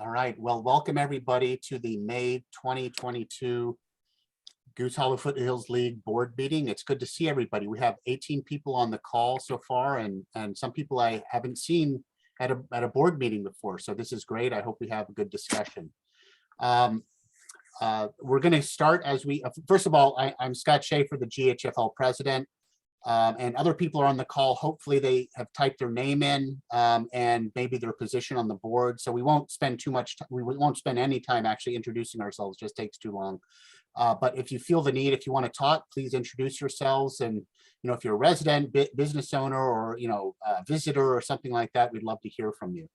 All right, well, welcome everybody to the May 2022 Goose Hollow Foothills League board meeting. It's good to see everybody. We have 18 people on the call so far, and some people I haven't seen at a board meeting before. So this is great. I hope we have a good discussion. We're going to start as we, first of all, I'm Scott Schaefer, the GHFL president. And other people are on the call. Hopefully they have typed their name in and maybe their position on the board. So we won't spend too much time. We won't spend any time actually introducing ourselves. Just takes too long. But if you feel the need, if you want to talk, please introduce yourselves. And, if you're a resident, business owner, or, a visitor or something like that, we'd love to hear from you.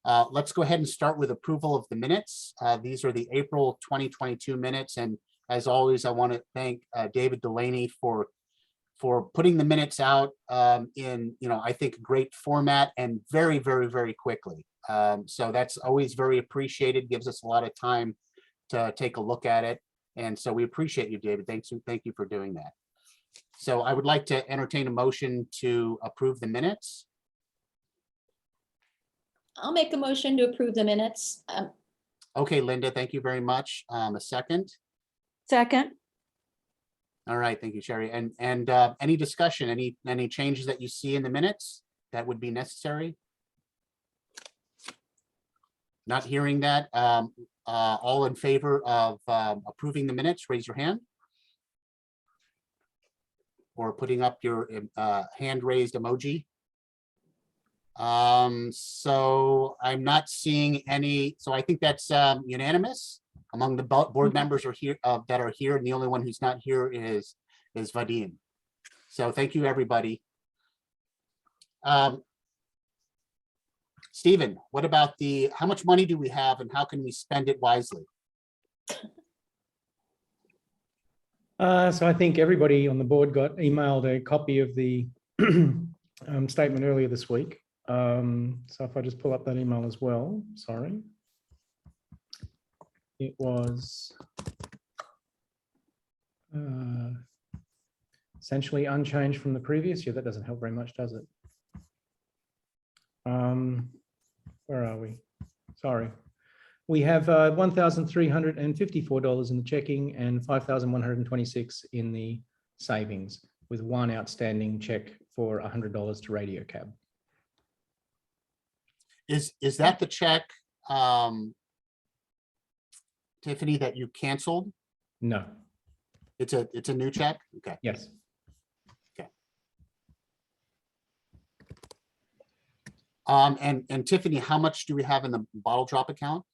Let's go ahead and start with approval of the minutes. These are the April 2022 minutes. And as always, I want to thank David Delaney for putting the minutes out in, I think, great format and very, very, very quickly. So that's always very appreciated, gives us a lot of time to take a look at it. And so we appreciate you, David. Thank you for doing that. So I would like to entertain a motion to approve the minutes. I'll make a motion to approve the minutes. Okay, Linda, thank you very much. A second. Second. All right, thank you, Sherry. And any discussion, any changes that you see in the minutes that would be necessary? Not hearing that. All in favor of approving the minutes, raise your hand. Or putting up your hand raised emoji. So I'm not seeing any, so I think that's unanimous among the board members are here that are here, and the only one who's not here is Vadim. So thank you, everybody. Stephen, what about how much money do we have and how can we spend it wisely? So I think everybody on the board got emailed a copy of the statement earlier this week. So if I just pull up that email as well, sorry. It was essentially unchanged from the previous year. That doesn't help very much, does it? Where are we? Sorry. We have $1,354 in the checking and $5,126 in the savings, with one outstanding check for $100 to Radio Cab. Is that the check, Tiffany, that you canceled? No. It's a new check? Okay. Yes. Okay. And Tiffany, how much do we have in the bottle drop account?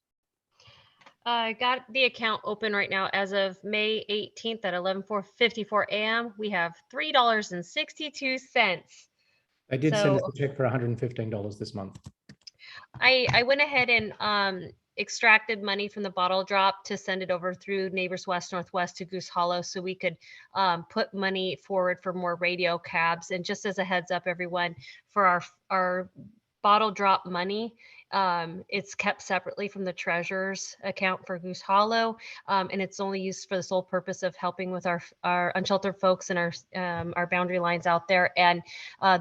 I got the account open right now as of May 18th at 11:54 a.m. We have $3.62. They did send us a check for $115 this month. I went ahead and extracted money from the bottle drop to send it over through Neighbors West Northwest to Goose Hollow so we could put money forward for more radio cabs. And just as a heads up, everyone, for our bottle drop money, it's kept separately from the treasurer's account for Goose Hollow, and it's only used for the sole purpose of helping with our unsheltered folks and our boundary lines out there. And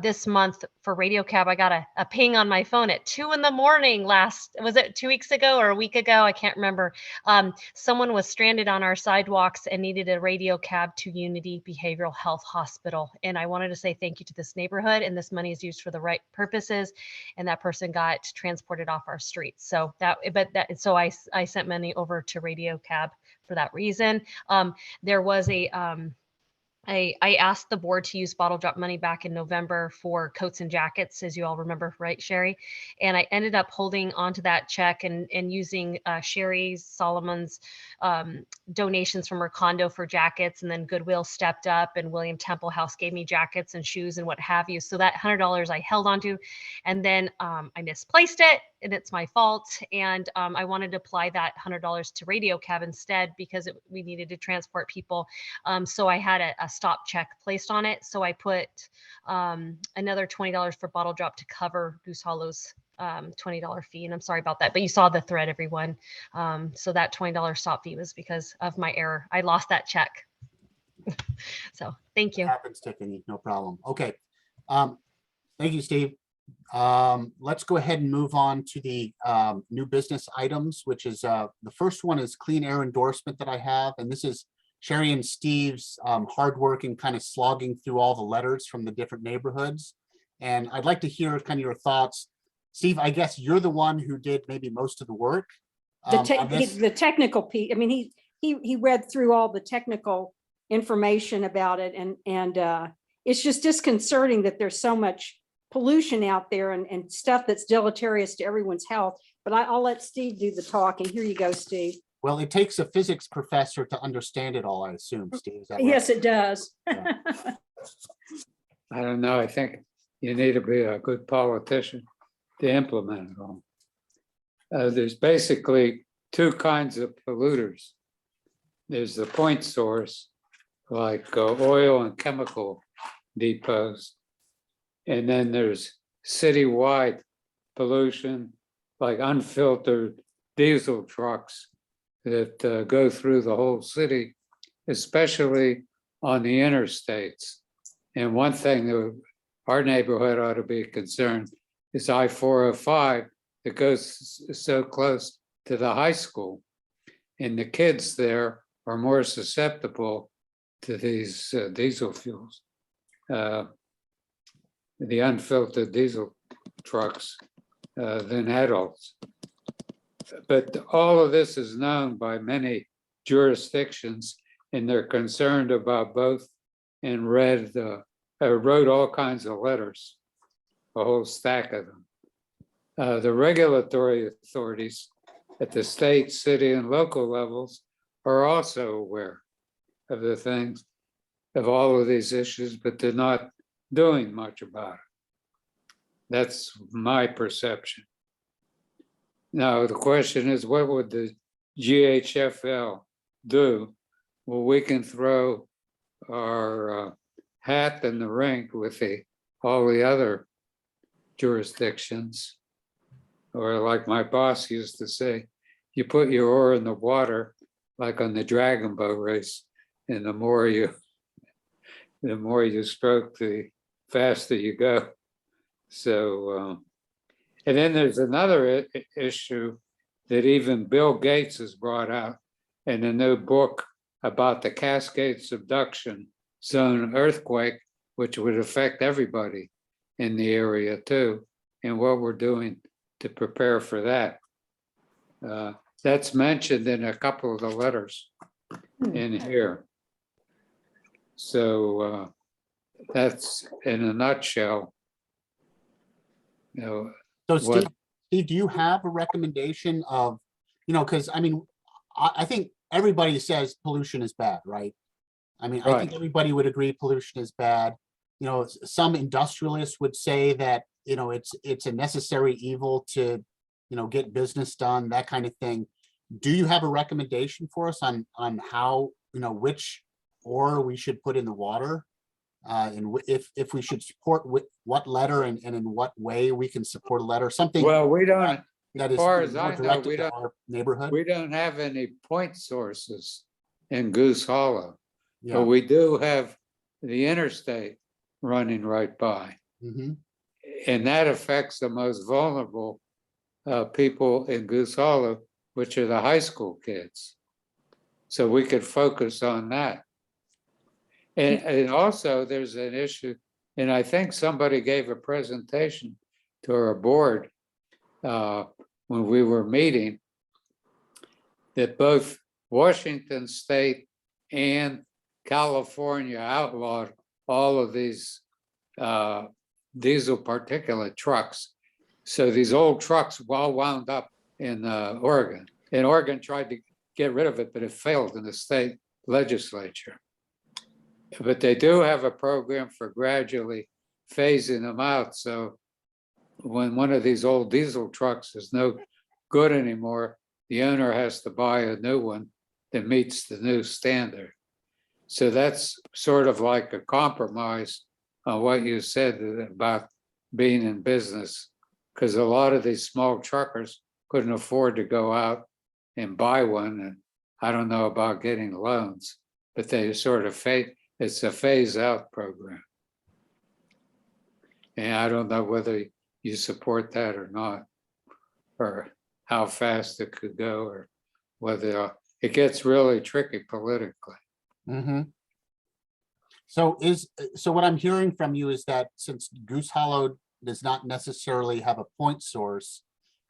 this month for Radio Cab, I got a ping on my phone at 2 in the morning was it 2 weeks ago or a week ago? I can't remember. Someone was stranded on our sidewalks and needed a radio cab to Unity Behavioral Health Hospital. And I wanted to say thank you to this neighborhood, and this money is used for the right purposes. And that person got transported off our streets. So I sent money over to Radio Cab for that reason. There was I asked the board to use bottle drop money back in November for coats and jackets, as you all remember, right, Sherry? And I ended up holding onto that check and using Sherry Solomon's donations from her condo for jackets, and then Goodwill stepped up and William Temple House gave me jackets and shoes and what have you. So that $100 I held onto, and then I misplaced it, and it's my fault. And I wanted to apply that $100 to Radio Cab instead because we needed to transport people. So I had a stop check placed on it. So I put another $20 for bottle drop to cover Goose Hollow's $20 fee. And I'm sorry about that, but you saw the thread, everyone. So that $20 stop fee was because of my error. I lost that check. So thank you. It happens, Tiffany, no problem. Okay. Thank you, Steve. Let's go ahead and move on to the new business items, which is the first one is clean air endorsement that I have. And this is Sherry and Steve's hard work and kind of slogging through all the letters from the different neighborhoods. And I'd like to hear kind of your thoughts. Steve, I guess you're the one who did maybe most of the work. The on this. the technical piece, I mean, he read through all the technical information about it, and it's just disconcerting that there's so much pollution out there and stuff that's deleterious to everyone's health. But I'll let Steve do the talking. Here you go, Steve. Well, it takes a physics professor to understand it all, I assume, Steve. Is that right? Yes, it does. Yeah. I don't know. I think you need to be a good politician to implement it all. There's basically two kinds of polluters. There's the point source, like oil and chemical depots. And then there's citywide pollution, like unfiltered diesel trucks that go through the whole city, especially on the interstates. And one thing that our neighborhood ought to be concerned is I-405 that goes so close to the high school. And the kids there are more susceptible to these diesel fuels, the unfiltered diesel trucks than adults. But all of this is known by many jurisdictions, and they're concerned about both and wrote all kinds of letters, a whole stack of them. The regulatory authorities at the state, city, and local levels are also aware of the things, of all of these issues, but they're not doing much about it. That's my perception. Now, the question is, what would the GHFL do? Well, we can throw our hat in the ring with all the other jurisdictions. Or like my boss used to say, you put your oar in the water, like on the dragon boat race, and the more you stroke, the faster you go. So, and then there's another issue that even Bill Gates has brought out in a new book about the Cascade Subduction Zone earthquake, which would affect everybody in the area too, and what we're doing to prepare for that. That's mentioned in a couple of the letters in here. So that's in a nutshell. So What- Steve, do you have a recommendation of, because I mean, I think everybody says pollution is bad, right? I mean, I think Right. everybody would agree pollution is bad. Some industrialists would say that, it's a necessary evil to, get business done, that kind of thing. Do you have a recommendation for us on how, which ore we should put in the water? And if we should support what letter and in what way we can support a letter, something Well, we don't, that as is far as more I know, directed we to don't, our neighborhood. we don't have any point sources in Goose Hollow, Yeah. but we do have the interstate running right by. Mhm. And that affects the most vulnerable people in Goose Hollow, which are the high school kids. So we could focus on that. And also there's an issue, and I think somebody gave a presentation to our board when we were meeting, that both Washington State and California outlawed all of these diesel particulate trucks. So these old trucks all wound up in Oregon. And Oregon tried to get rid of it, but it failed in the state legislature. But they do have a program for gradually phasing them out. So when one of these old diesel trucks is no good anymore, the owner has to buy a new one that meets the new standard. So that's sort of like a compromise on what you said about being in business, because a lot of these small truckers couldn't afford to go out and buy one. And I don't know about getting loans, but they sort of it's a phase out program. And I don't know whether you support that or not, or how fast it could go, or whether it gets really tricky politically. Mm-hmm. So what I'm hearing from you is that since Goose Hollow does not necessarily have a point source,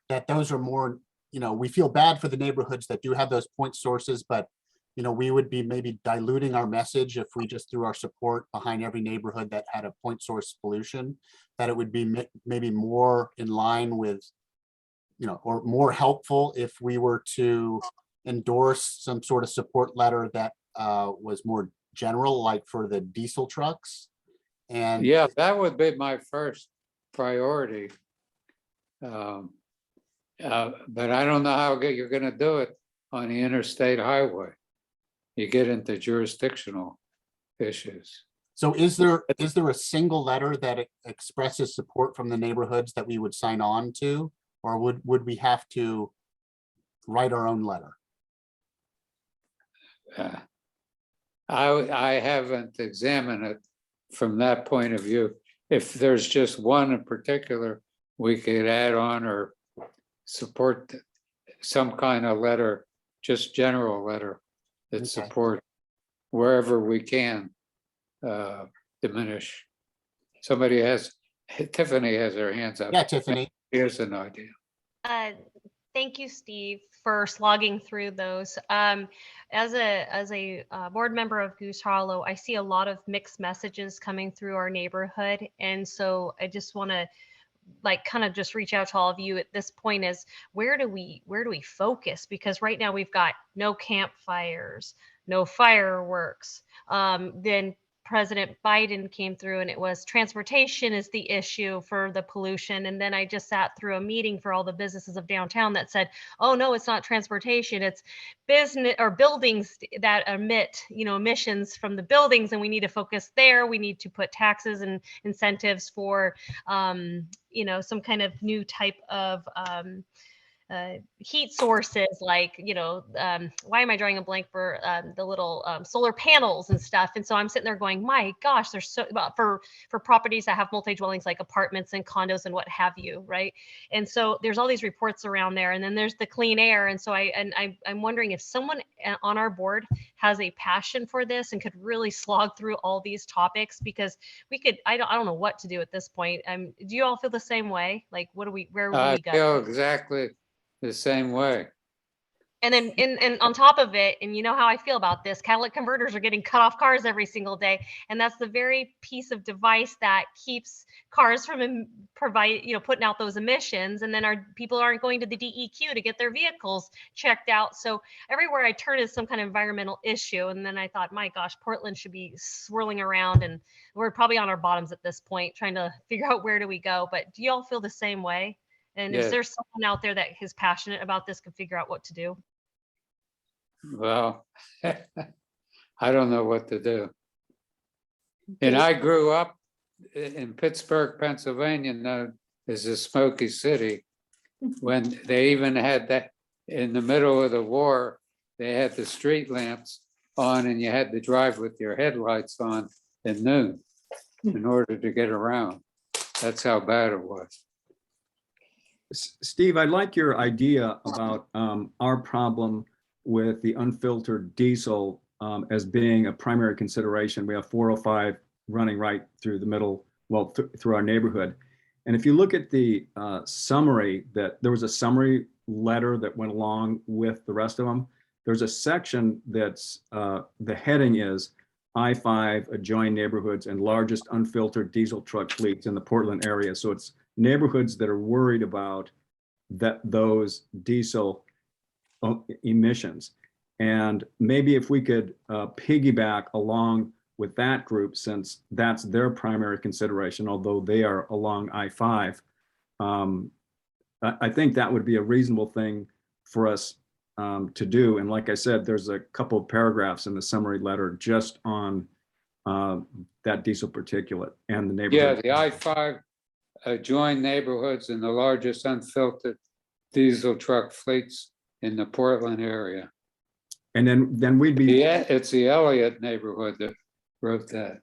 that those are more, we feel bad for the neighborhoods that do have those point sources, but we would be maybe diluting our message if we just threw our support behind every neighborhood that had a point source pollution, that it would be maybe more in line with, or more helpful if we were to endorse some sort of support letter that was more general, like for the diesel trucks. And Yeah, that would be my first priority. But I don't know how you're going to do it on the interstate highway. You get into jurisdictional issues. so is there a single letter that expresses support from the neighborhoods that we would sign on to, or would we have to write our own letter? I haven't examined it from that point of view. If there's just one in particular, we could add on or support some kind of letter, just general letter that Okay. support wherever we can diminish. Tiffany has her hands up. Yeah, Tiffany. Here's an idea. Thank you, Steve, for slogging through those. As a board member of Goose Hollow, I see a lot of mixed messages coming through our neighborhood, and so I just want to kind of just reach out to all of you at this point is where do we focus? Because right now we've got no campfires, no fireworks. Then President Biden came through and it was transportation is the issue for the pollution. And then I just sat through a meeting for all the businesses of downtown that said, oh no, it's not transportation, it's business or buildings that emit, emissions from the buildings. And we need to focus there. We need to put taxes and incentives for, some kind of new type of heat sources, like why am I drawing a blank for the little solar panels and stuff? And so I'm sitting there going, my gosh, there's so for properties that have multi-dwellings like apartments and condos and what have you, right? And so there's all these reports around there, and then there's the clean air. And so I'm wondering if someone on our board has a passion for this and could really slog through all these topics, because we could. I don't know what to do at this point. Do you all feel the same way? Like, where do we go? I feel exactly the same way. And then and on top of it, and you know how I feel about this, catalytic converters are getting cut off cars every single day. And that's the very piece of device that keeps cars from putting out those emissions. And then our people aren't going to the DEQ to get their vehicles checked out. So everywhere I turn is some kind of environmental issue. And then I thought, my gosh, Portland should be swirling around, and we're probably on our bottoms at this point, trying to figure out where do we go. But do you all feel the same way? And Yes. Is there someone out there that is passionate about this, can figure out what to do? Well, I don't know what to do. And I grew up in Pittsburgh, Pennsylvania, known as a smoky city, when they even had that in the middle of the war, they had the street lamps on and you had to drive with your headlights on at noon in order to get around. That's how bad it was. Steve, I like your idea about our problem with the unfiltered diesel as being a primary consideration. We have 405 running right through the middle, well, through our neighborhood. And if you look at the summary, that there was a summary letter that went along with the rest of them. There's a section that's the heading is I-5 adjoining neighborhoods and largest unfiltered diesel truck fleets in the Portland area. So it's neighborhoods that are worried about those diesel emissions. And maybe if we could piggyback along with that group, since that's their primary consideration, although they are along I-5, I think that would be a reasonable thing for us to do. And like I said, there's a couple of paragraphs in the summary letter just on that diesel particulate and the neighborhood. Yeah, the I-5 adjoin neighborhoods and the largest unfiltered diesel truck fleets in the Portland area. And then we'd be. Yeah, it's the Elliott neighborhood that wrote that.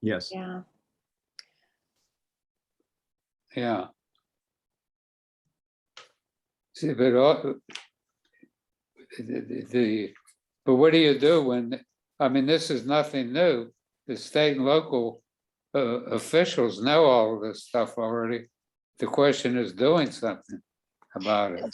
Yes. Yeah. Yeah. See, but but what do you do when, I mean, this is nothing new. The state and local officials know all of this stuff already. The question is doing something about it.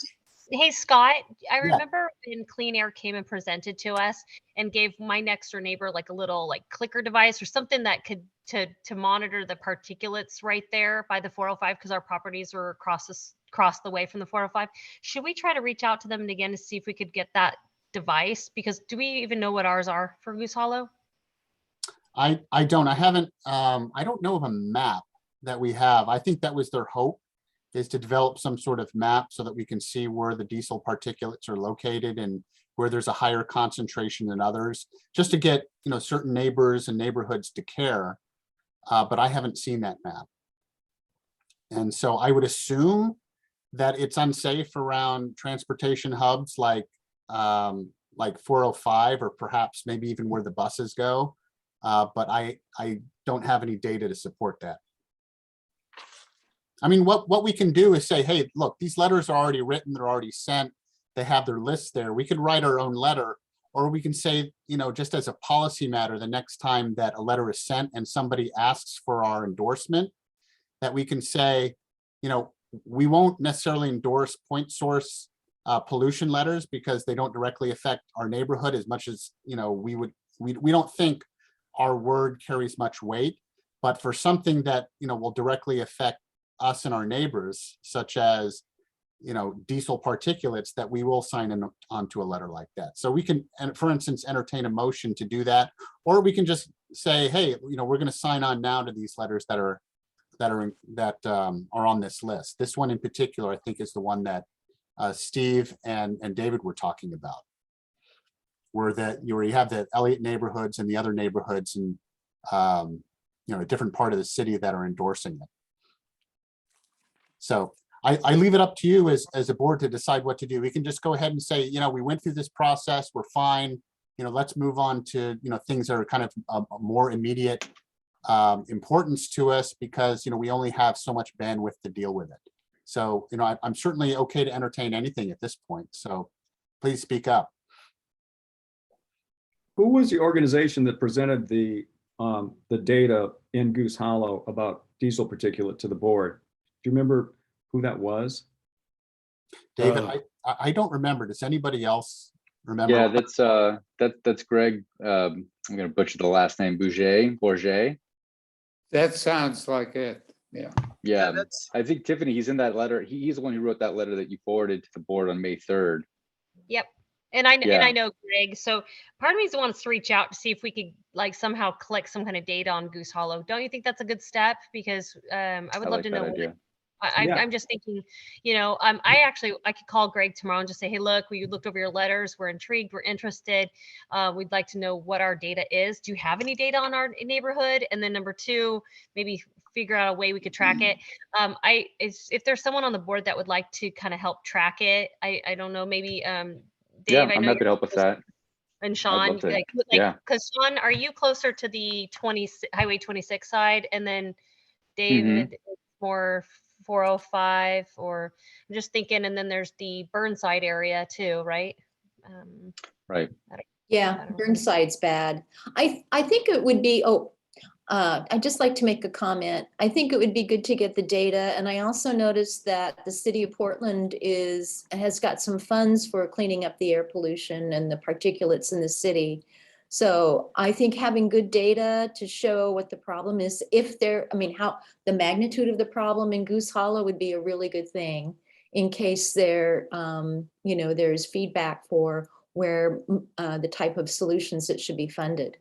Hey, Scott, I Yeah. remember when Clean Air came and presented to us and gave my next door neighbor like a little like clicker device or something that could to monitor the particulates right there by the 405 because our properties were across the way from the 405. Should we try to reach out to them again to see if we could get that device? Because do we even know what ours are for Goose Hollow? I don't know of a map that we have. I think that was their hope, is to develop some sort of map so that we can see where the diesel particulates are located and where there's a higher concentration than others, just to get, certain neighbors and neighborhoods to care. But I haven't seen that map. And so I would assume that it's unsafe around transportation hubs like 405 or perhaps maybe even where the buses go. But I don't have any data to support that. I mean, what we can do is say, hey, look, these letters are already written, they're already sent, they have their lists there. We could write our own letter, or we can say, just as a policy matter, the next time that a letter is sent and somebody asks for our endorsement, that we can say, we won't necessarily endorse point source pollution letters because they don't directly affect our neighborhood as much as, we don't think our word carries much weight, but for something that, will directly affect us and our neighbors, such as, diesel particulates, that we will sign onto a letter like that. So we can, and for instance, entertain a motion to do that, or we can just say, hey, we're going to sign on now to these letters that are on this list. This one in particular, I think, is the one that Steve and David were talking about, where you have the Elliott neighborhoods and the other neighborhoods and a different part of the city that are endorsing it. So I leave it up to you as a board to decide what to do. We can just go ahead and say, we went through this process, we're fine. Let's move on to, things that are kind of more immediate importance to us because, we only have so much bandwidth to deal with it. So, I'm certainly okay to entertain anything at this point. So please speak up. Who was the organization that presented the data in Goose Hollow about diesel particulate to the board? Do you remember who that was? David, I don't remember. Does anybody else remember? Yeah, that's Greg. I'm going to butcher the last name, Bourget. That sounds like it. Yeah. Yeah, I think Tiffany, he's in that letter. He's the one who wrote that letter that you forwarded to the board on May 3rd. Yep. And I know Greg. So part of me wants to reach out to see if we could like somehow collect some kind of data on Goose Hollow. Don't you think that's a good step? Because I would love to know. I'm just thinking, I could call Greg tomorrow and just say, hey, look, we looked over your letters. We're intrigued. We're interested. We'd like to know what our data is. Do you have any data on our neighborhood? And then number two, maybe figure out a way we could track it. If there's someone on the board that would like to kind of help track it, I don't know, maybe Dave, I'm happy to help with that. And Sean, because Sean, are you closer to the Highway 26 side? And then David is more 405, or I'm just thinking, and then there's the Burnside area too, right? Right. Yeah, Burnside's bad. I think it would be, I'd just like to make a comment. I think it would be good to get the data. And I also noticed that the city of Portland has got some funds for cleaning up the air pollution and the particulates in the city. So I think having good data to show what the problem is, how the magnitude of the problem in Goose Hollow would be a really good thing in case there's feedback for where the type of solutions that should be funded.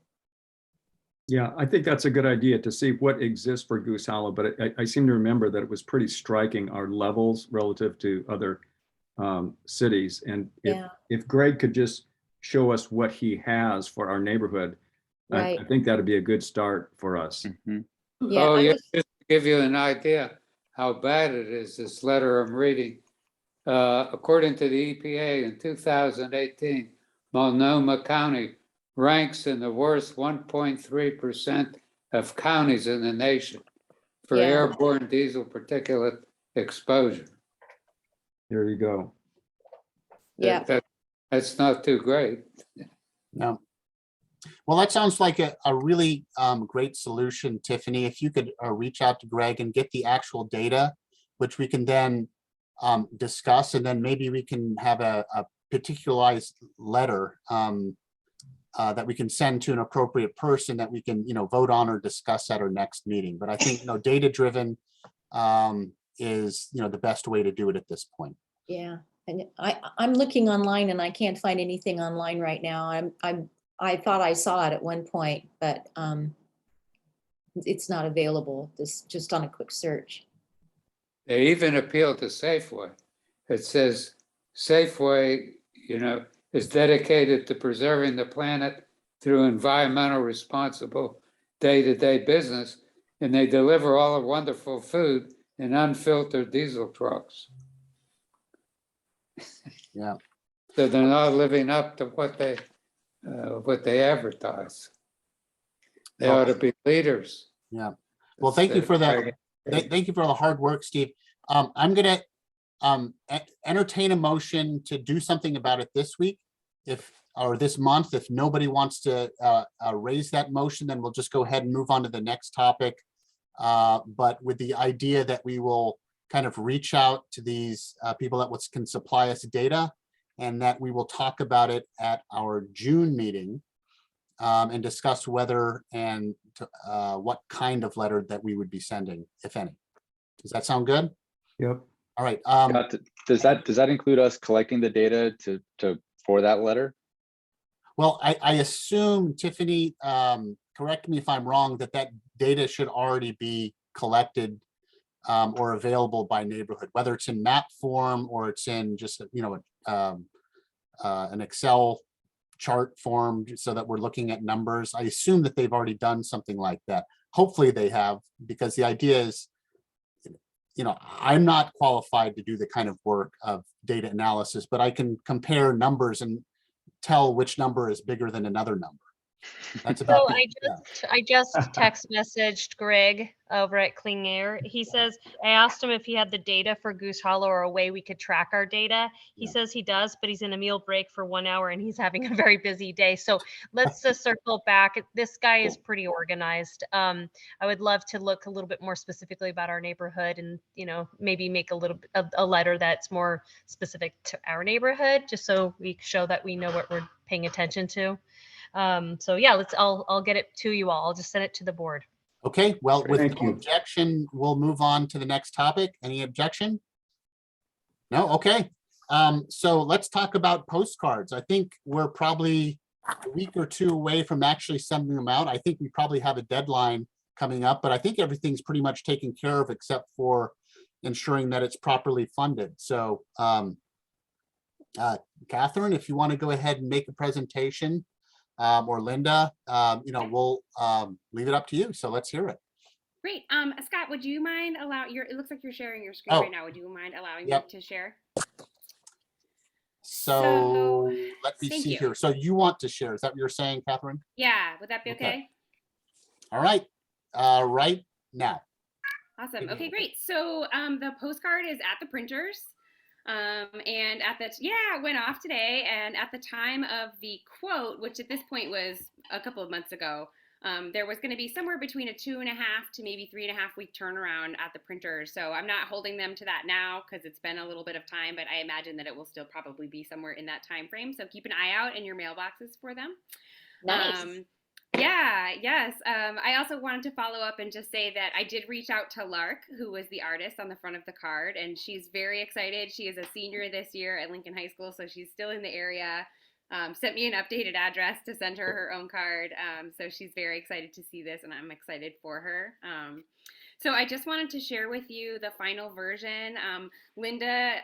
Yeah, I think that's a good idea to see what exists for Goose Hollow, but I seem to remember that it was pretty striking, our levels relative to other cities. And if Greg could just show us what he has for our neighborhood, right. I think that'd be a good start for us. Yeah, Just to give you an idea how bad it is, this letter I'm reading. According to the EPA in 2018, Multnomah County ranks in the worst 1.3% of counties in the nation for Yeah. airborne diesel particulate exposure. There you go. Yeah. That's not too great. No. Well, that sounds like a really great solution, Tiffany. If you could reach out to Greg and get the actual data, which we can then discuss, and then maybe we can have a particularized letter that we can send to an appropriate person that we can, vote on or discuss at our next meeting. But I think, data-driven is, the best way to do it at this point. Yeah. And I'm looking online and I can't find anything online right now. I thought I saw it at one point, but it's not available. This just on a quick search. They even appeal to Safeway. It says Safeway, is dedicated to preserving the planet through environmental responsible day-to-day business, and they deliver all the wonderful food in unfiltered diesel trucks. Yeah. So they're not living up to what they advertise. They ought to be leaders. Yeah. Well, thank you for that. Thank you for all the hard work, Steve. I'm going to entertain a motion to do something about it this week, or this month. If nobody wants to raise that motion, then we'll just go ahead and move on to the next topic. But with the idea that we will kind of reach out to these people that can supply us data, and that we will talk about it at our June meeting and discuss whether and what kind of letter that we would be sending, if any. Does that sound good? Yep. All right. Does that include us collecting the data for that letter? Well, I assume, Tiffany, correct me if I'm wrong, that data should already be collected or available by neighborhood, whether it's in map form or it's in just, an Excel chart form, so that we're looking at numbers. I assume that they've already done something like that. Hopefully they have, because the idea is, I'm not qualified to do the kind of work of data analysis, but I can compare numbers and tell which number is bigger than another number. That's about. So I just text messaged Greg over at Clean Air. He says, I asked him if he had the data for Goose Hollow or a way we could track our data. He says he does, but he's in a meal break for 1 hour and he's having a very busy day. So let's circle back. This guy is pretty organized. I would love to look a little bit more specifically about our neighborhood and, maybe make a little bit of a letter that's more specific to our neighborhood, just so we show that we know what we're paying attention to. So yeah, I'll get it to you all. I'll just send it to the board. Okay, well, with Thank no you. objection, we'll move on to the next topic. Any objection? No, okay. So let's talk about postcards. I think we're probably a week or two away from actually sending them out. I think we probably have a deadline coming up, but I think everything's pretty much taken care of except for ensuring that it's properly funded. So Catherine, if you want to go ahead and make a presentation, or Linda, we'll leave it up to you. So let's hear it. Great. Scott, would you mind it looks like you're sharing your screen Oh. right now. Would you mind allowing Yep. me to share? So let me thank see you. here. So you want to share? Is that what you're saying, Catherine? Yeah, would that be Okay. okay? All right. Right now. Awesome. Okay, great. So the postcard is at the printers. And it went off today. And at the time of the quote, which at this point was a couple of months ago, there was going to be somewhere between a 2.5 to maybe 3.5 week turnaround at the printers. So I'm not holding them to that now because it's been a little bit of time, but I imagine that it will still probably be somewhere in that time frame. So keep an eye out in your mailboxes for them. Nice. Yes. I also wanted to follow up and just say that I did reach out to Lark, who was the artist on the front of the card, and she's very excited. She is a senior this year at Lincoln High School, so she's still in the area. Sent me an updated address to send her own card. So she's very excited to see this, and I'm excited for her. So I just wanted to share with you the final version. Linda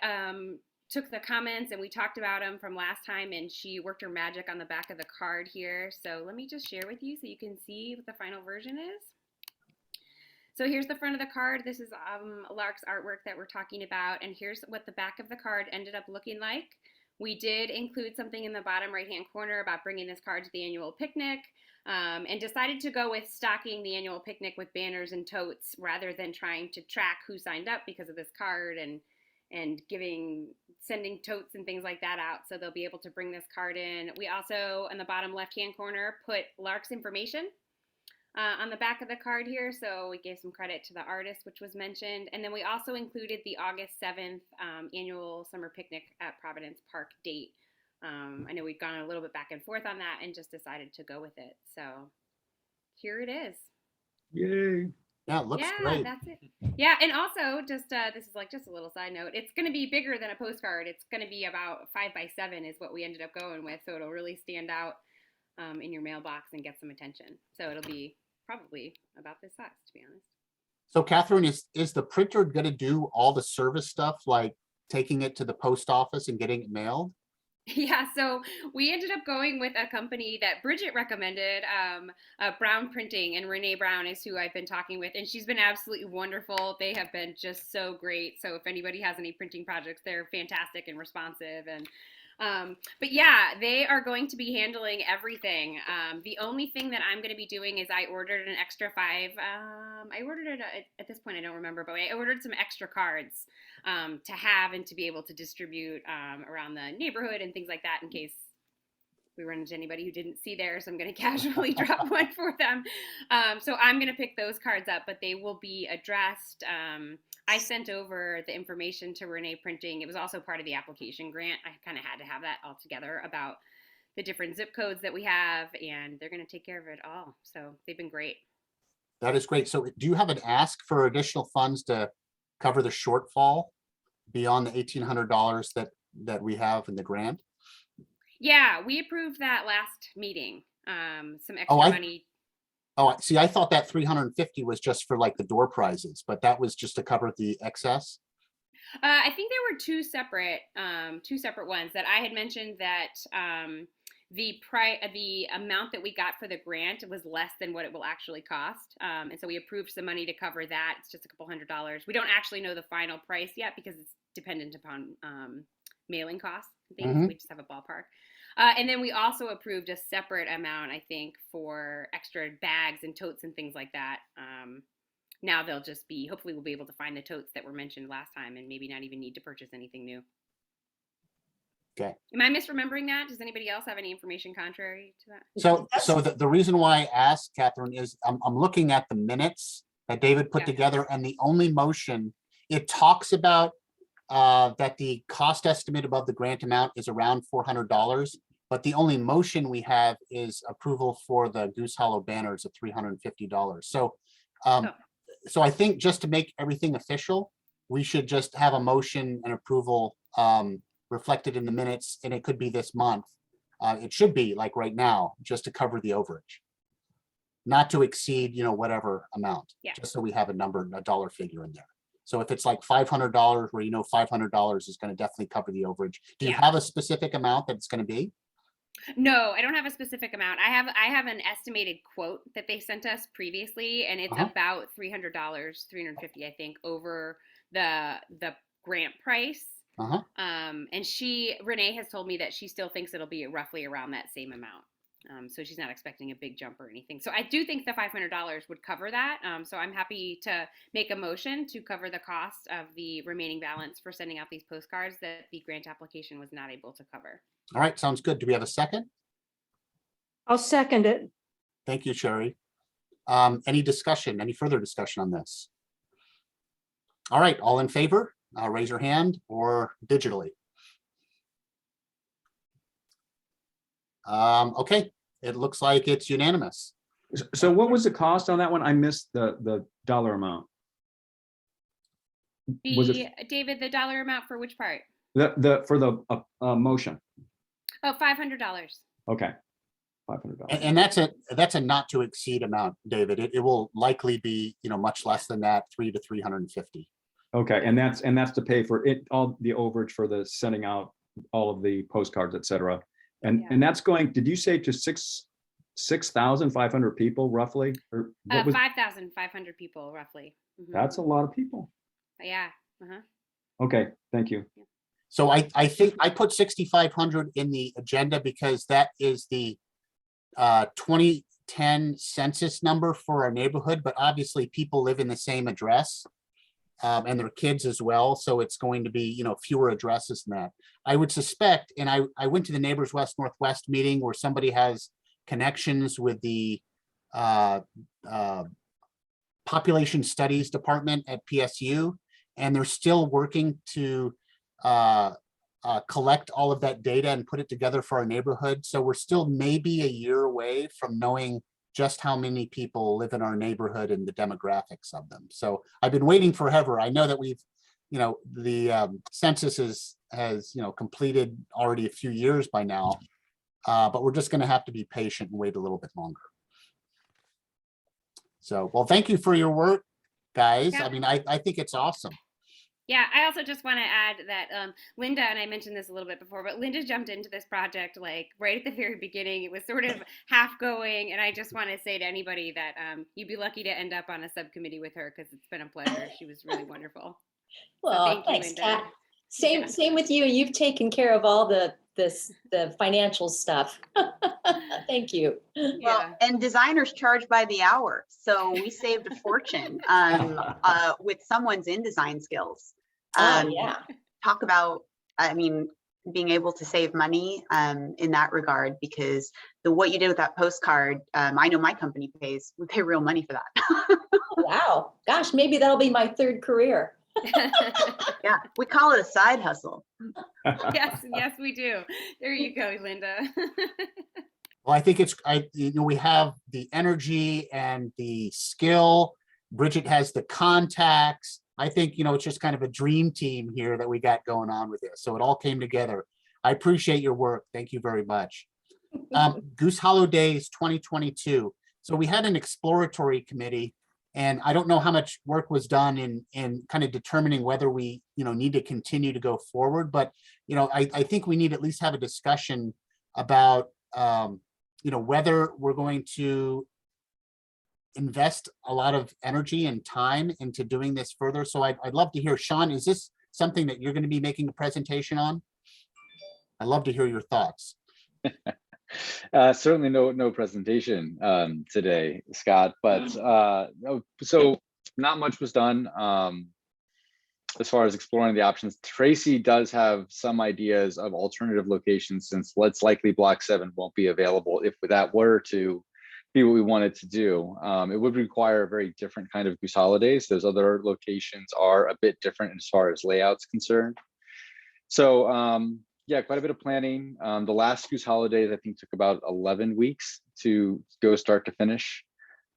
took the comments and we talked about them from last time, and she worked her magic on the back of the card here. So let me just share with you so you can see what the final version is. So here's the front of the card. This is Lark's artwork that we're talking about, and here's what the back of the card ended up looking like We did include something in the bottom right-hand corner about bringing this card to the annual picnic, and decided to go with stocking the annual picnic with banners and totes rather than trying to track who signed up because of this card and sending totes and things like that out. So they'll be able to bring this card in. We also, in the bottom left-hand corner, put Lark's information on the back of the card here. So we gave some credit to the artist, which was mentioned. And then we also included the August 7th annual summer picnic at Providence Park date. I know we've gone a little bit back and forth on that and just decided to go with it. So here it is. Yay. Yeah, it looks Yeah, great. that's it. Yeah, and also just this is like just a little side note. It's going to be bigger than a postcard. It's going to be about 5x7 is what we ended up going with. So it'll really stand out in your mailbox and get some attention. So it'll be probably about this size, to be honest. So Catherine, is the printer going to do all the service stuff, like taking it to the post office and getting it mailed? Yeah, so we ended up going with a company that Bridget recommended, Brown Printing, and Renee Brown is who I've been talking with, and she's been absolutely wonderful. They have been just so great. So if anybody has any printing projects, they're fantastic and responsive. And but yeah, they are going to be handling everything. The only thing that I'm going to be doing is I ordered an extra 5. I ordered it at this point, I don't remember, but I ordered some extra cards to have and to be able to distribute around the neighborhood and things like that in case we run into anybody who didn't see theirs. I'm going to casually drop one for them. So I'm going to pick those cards up, but they will be addressed. I sent over the information to Renee Printing. It was also part of the application grant. I kind of had to have that all together about the different zip codes that we have, and they're going to take care of it all. So they've been great. That is great. So do you have an ask for additional funds to cover the shortfall beyond the $1,800 that we have in the grant? Yeah, we approved that last meeting. Some extra money. Oh, see, I thought that 350 was just for like the door prizes, but that was just to cover the excess. I think there were two separate ones that I had mentioned that the amount that we got for the grant was less than what it will actually cost. And so we approved some money to cover that. It's just a couple $100s. We don't actually know the final price yet because it's dependent upon mailing costs and things. Mhm. We just have a ballpark. And then we also approved a separate amount, I think, for extra bags and totes and things like that. Now they'll just be, hopefully we'll be able to find the totes that were mentioned last time and maybe not even need to purchase anything new. Okay. Am I misremembering that? Does anybody else have any information contrary to that? So the reason why I asked, Catherine, is I'm looking at the minutes that David put Yeah. together, and the only motion, it talks about that the cost estimate above the grant amount is around $400, but the only motion we have is approval for the Goose Hollow banners of $350. So, so I think just to make everything official, we should just have a motion and approval reflected in the minutes, and it could be this month. It should be like right now, just to cover the overage, not to exceed, whatever amount. Yeah. Just so we have a dollar figure in there. So if it's like $500, where $500 is going to definitely cover the overage. Do you have a specific amount that it's going to be? No, I don't have a specific amount. I have an estimated quote that they sent us previously, and it's about $300, $350, I think, over the grant price. And Renee has told me that she still thinks it'll be roughly around that same amount. So she's not expecting a big jump or anything. So I do think the $500 would cover that. So I'm happy to make a motion to cover the cost of the remaining balance for sending out these postcards that the grant application was not able to cover. All right, sounds good. Do we have a second? I'll second it. Thank you, Sherry. Any further discussion on this? All right, all in favor, raise your hand or digitally. Okay, it looks like it's unanimous. So what was the cost on that one? I missed the dollar amount. Was it David, the dollar amount for which part? for the motion? Oh, $500. Okay, $500. And that's a not to exceed amount, David. It will likely be, much less than that, $300 to $350. Okay, and that's to pay for it, all the overage for the sending out all of the postcards, et cetera. And that's going, did you say to 6,500 people roughly? Or what was, 5,500 people roughly. that's a lot of people. Yeah. Okay, thank you. So I think I put 6,500 in the agenda because that is the 2010 census number for our neighborhood, but obviously people live in the same address. And their kids as well. So it's going to be, you know, fewer addresses than that. I would suspect, and I went to the Neighbors West Northwest meeting where somebody has connections with the Population Studies Department at PSU, and they're still working to collect all of that data and put it together for our neighborhood. So we're still maybe a year away from knowing just how many people live in our neighborhood and the demographics of them. So I've been waiting forever. I know that we've, you know, the census has, you know, completed already a few years by now, but we're just going to have to be patient and wait a little bit longer. So, well, thank you for your work, guys. Yeah. I mean, I think it's awesome. Yeah, I also just want to add that Linda, and I mentioned this a little bit before, but Linda jumped into this project like right at the very beginning. It was sort of half going, and I just want to say to anybody that you'd be lucky to end up on a subcommittee with her because it's been a pleasure. She was really wonderful. Well, thank you, thanks, Linda. Kat. Same, Yeah. same with you. You've taken care of all the financial stuff. Thank you. Well, Yeah. and designers charge by the hour, so we saved a fortune with someone's InDesign skills. Oh, yeah. Talk about, I mean, being able to save money in that regard, because what you did with that postcard, I know my company we pay real money for that. Wow. Gosh, maybe that'll be my third career. Yeah, we call it a side hustle. Yes, we do. There you go, Linda. Well, I think you know, we have the energy and the skill. Bridget has the contacts. I think, you know, it's just kind of a dream team here that we got going on with this. So it all came together. I appreciate your work. Thank you very much. Goose Hollow Days 2022. So we had an exploratory committee, and I don't know how much work was done in kind of determining whether we, you know, need to continue to go forward. But, you know, I think we need to at least have a discussion about, you know, whether we're going to invest a lot of energy and time into doing this further. So I'd love to hear, Sean, is this something that you're going to be making a presentation on? I'd love to hear your thoughts. Certainly no presentation today, Scott, but so not much was done as far as exploring the options. Tracy does have some ideas of alternative locations, since it's likely Block 7 won't be available. If that were to be what we wanted to do, it would require a very different kind of Goose Holidays. Those other locations are a bit different as far as layouts concerned. So yeah, quite a bit of planning. The last Goose Holidays, I think, took about 11 weeks to go start to finish.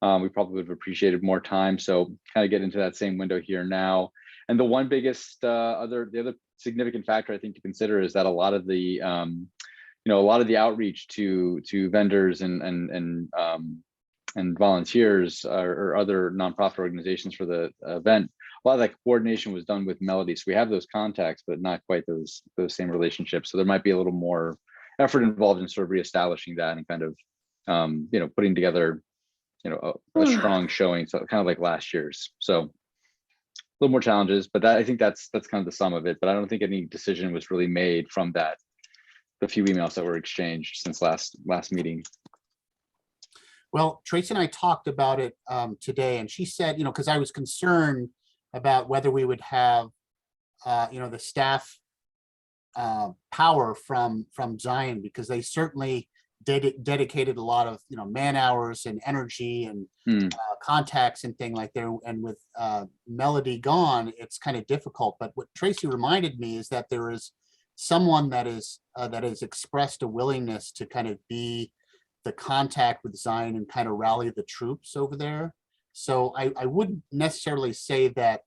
We probably would have appreciated more time. So kind of get into that same window here now. And the one biggest the other significant factor I think to consider is that a lot of the a lot of the outreach to vendors and volunteers or other nonprofit organizations for the event, a lot of that coordination was done with Melody. So we have those contacts, but not quite those same relationships. So there might be a little more effort involved in sort of reestablishing that and kind of putting together a strong showing, so kind of like last year's. So a little more challenges, but I think that's kind of the sum of it. But I don't think any decision was really made from that. The few emails that were exchanged since last meeting. Well, Tracy and I talked about it today, and she said, because I was concerned about whether we would have, the staff power from Zion, because they certainly dedicated a lot of, man hours and energy and contacts and things like that. And with Melody gone, it's kind of difficult. But what Tracy reminded me is that there is someone that has expressed a willingness to kind of be the contact with Zion and kind of rally the troops over there. So I wouldn't necessarily say that,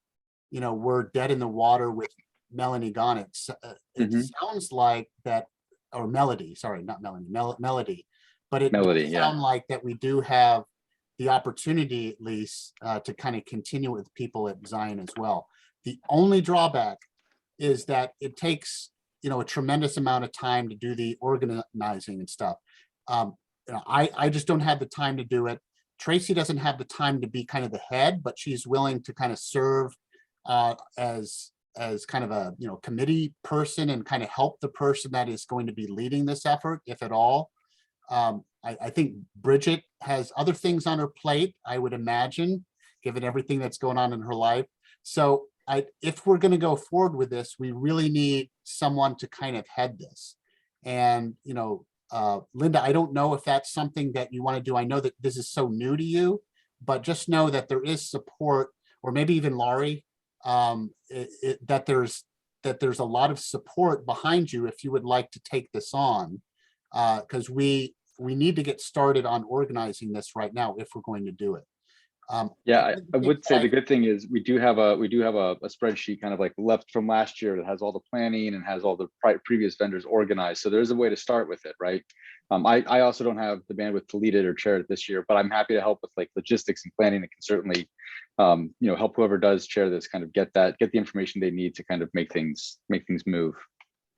we're dead in the water with Melanie gone. It sounds like that, or Melody, sorry, not Melanie, Melody, but it does sound like that we do have the opportunity at least to kind of continue with people at Zion as well. The only drawback is that it takes a tremendous amount of time to do the organizing and stuff. I just don't have the time to do it. Tracy doesn't have the time to be kind of the head, but she's willing to kind of serve as as kind of a, committee person and kind of help the person that is going to be leading this effort, if at all. I think Bridget has other things on her plate, I would imagine, given everything that's going on in her life. So if we're going to go forward with this, we really need someone to kind of head this. And, Linda, I don't know if that's something that you want to do. I know that this is so new to you, but just know that there is support, or maybe even Laurie, that there's a lot of support behind you if you would like to take this on, because we need to get started on organizing this right now if we're going to do it. Yeah, I would say the good thing is we do have a spreadsheet kind of like left from last year that has all the planning and has all the previous vendors organized. So there's a way to start with it, right? I also don't have the bandwidth to lead it or chair it this year, but I'm happy to help with like logistics and planning. It can certainly, help whoever does chair this kind of get the information they need to kind of make things move.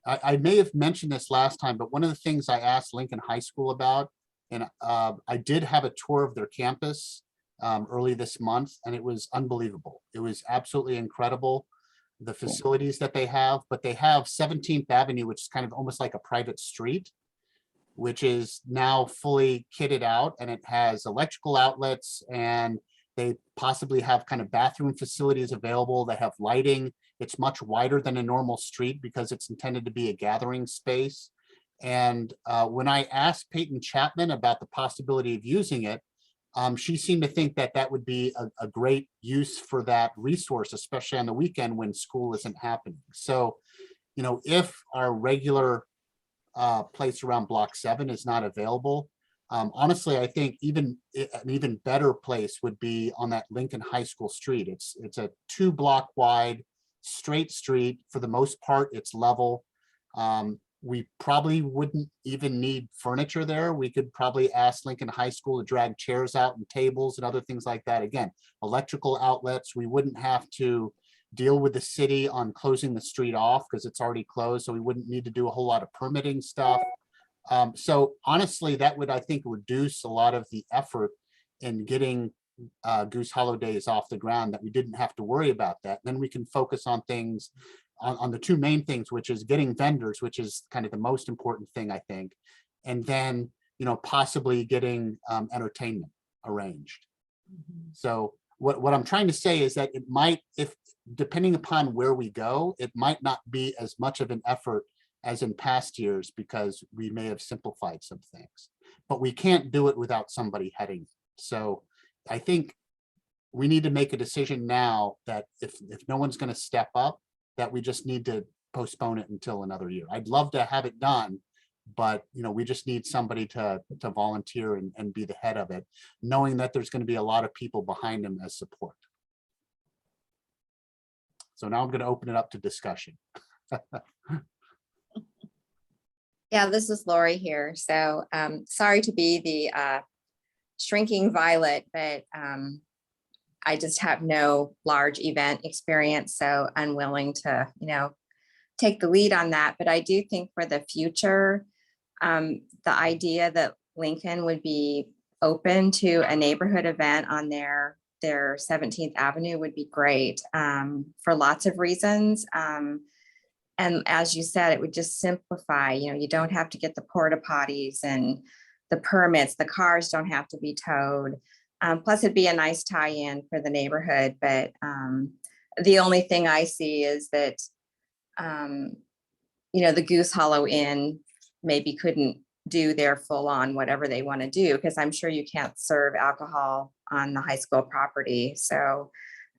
I may have mentioned this last time, but one of the things I asked Lincoln High School about, and I did have a tour of their campus early this month, and it was unbelievable. It was absolutely incredible, the facilities that they have, but they have 17th Avenue, which is kind of almost like a private street, which is now fully kitted out, and it has electrical outlets, and they possibly have kind of bathroom facilities available. They have lighting. It's much wider than a normal street because it's intended to be a gathering space. And when I asked Peyton Chapman about the possibility of using it, she seemed to think that that would be a great use for that resource, especially on the weekend when school isn't happening. So, if our regular place around Block 7 is not available, honestly, I think an even better place would be on that Lincoln High School street. It's a 2-block wide straight street. For the most part, it's level. We probably wouldn't even need furniture there. We could probably ask Lincoln High School to drag chairs out and tables and other things like that. Again, electrical outlets. We wouldn't have to deal with the city on closing the street off because it's already closed. So we wouldn't need to do a whole lot of permitting stuff. So honestly, that would, I think, reduce a lot of the effort in getting Goose Hollow Days off the ground, that we didn't have to worry about that. Then we can focus on things, on the two main things, which is getting vendors, which is kind of the most important thing, I think. And then, possibly getting entertainment arranged. So what I'm trying to say is that it might, if depending upon where we go, it might not be as much of an effort as in past years because we may have simplified some things, but we can't do it without somebody heading. So I think we need to make a decision now that if no one's going to step up, that we just need to postpone it until another year. I'd love to have it done, but we just need somebody to volunteer and be the head of it, knowing that there's going to be a lot of people behind them as support. So now I'm going to open it up to discussion. Yeah, this is Lori here. So sorry to be the shrinking violet, but I just have no large event experience, so unwilling to, take the lead on that. But I do think for the future, the idea that Lincoln would be open to a neighborhood event on their 17th Avenue would be great for lots of reasons. And as you said, it would just simplify, you don't have to get the porta potties and the permits, the cars don't have to be towed. Plus it'd be a nice tie-in for the neighborhood. But the only thing I see is that, the Goose Hollow Inn maybe couldn't do their full on whatever they want to do, because I'm sure you can't serve alcohol on the high school property. So,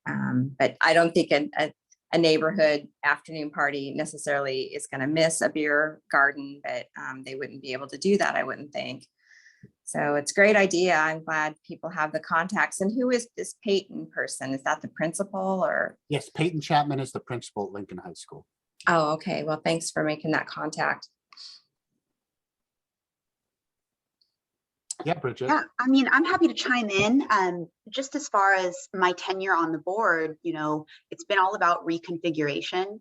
but I don't think a neighborhood afternoon party necessarily is going to miss a beer garden, but they wouldn't be able to do that, I wouldn't think. So it's a great idea. I'm glad people have the contacts. And who is this Peyton person? Is that the principal or? Yes, Peyton Chapman is the principal at Lincoln High School. Oh, okay. Well, thanks for making that contact. Yeah, Bridget. Yeah, I'm happy to chime in. Just as far as my tenure on the board, it's been all about reconfiguration.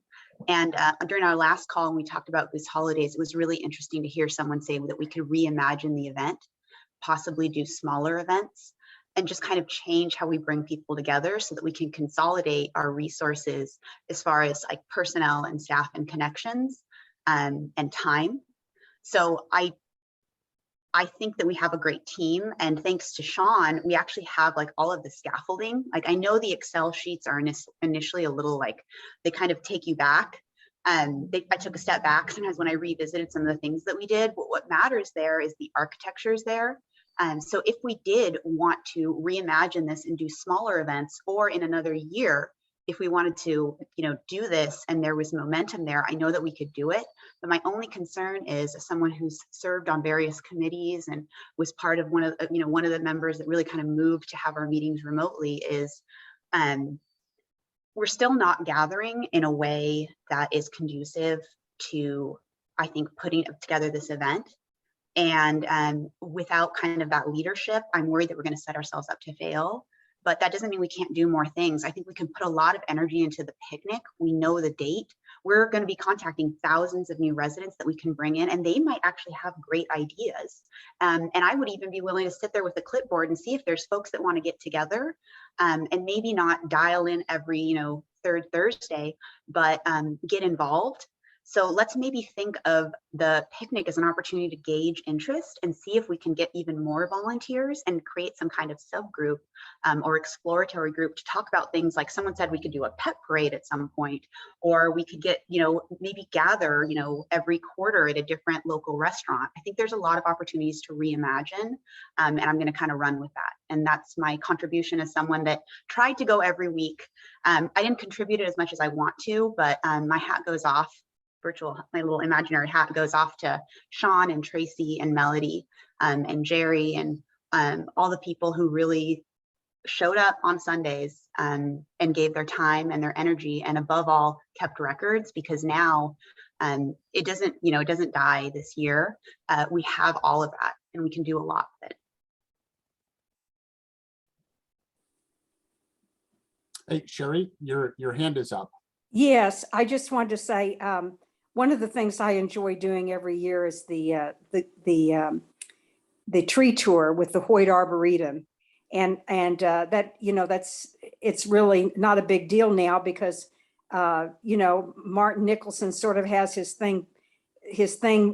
And during our last call, when we talked about Goose Holidays, it was really interesting to hear someone say that we could reimagine the event, possibly do smaller events. and just kind of change how we bring people together so that we can consolidate our resources as far as like personnel and staff and connections and time. So I think that we have a great team, and thanks to Sean, we actually have like all of the scaffolding. Like I know the Excel sheets are initially a little like, they kind of take you back. I took a step back sometimes when I revisited some of the things that we did, but what matters there is the architecture's there. So if we did want to reimagine this and do smaller events, or in another year, if we wanted to, you know, do this and there was momentum there, I know that we could do it. But my only concern is, as someone who's served on various committees and was part of one of the members that really kind of moved to have our meetings remotely, is we're still not gathering in a way that is conducive to, I think, putting together this event. And without kind of that leadership, I'm worried that we're going to set ourselves up to fail. But that doesn't mean we can't do more things. I think we can put a lot of energy into the picnic. We know the date. We're going to be contacting thousands of new residents that we can bring in, and they might actually have great ideas. And I would even be willing to sit there with a clipboard and see if there's folks that want to get together, and maybe not dial in every, you know, third Thursday, but get involved. So let's maybe think of the picnic as an opportunity to gauge interest and see if we can get even more volunteers and create some kind of subgroup or exploratory group to talk about things like, someone said we could do a pet parade at some point, or we could get, you know, maybe gather, you know, every quarter at a different local restaurant. I think there's a lot of opportunities to reimagine, and I'm going to kind of run with that. And that's my contribution as someone that tried to go every week. I didn't contribute it as much as I want to, but my hat goes off. My little imaginary hat goes off to Sean and Tracy and Melody and Jerry and all the people who really showed up on Sundays and gave their time and their energy, and above all kept records, because now it doesn't die this year. We have all of that and we can do a lot with it. Hey, Sherry, your hand is up. Yes, I just wanted to say, one of the things I enjoy doing every year is the tree tour with the Hoyt Arboretum. And that, you know, it's really not a big deal now because, you know, Martin Nicholson sort of has his thing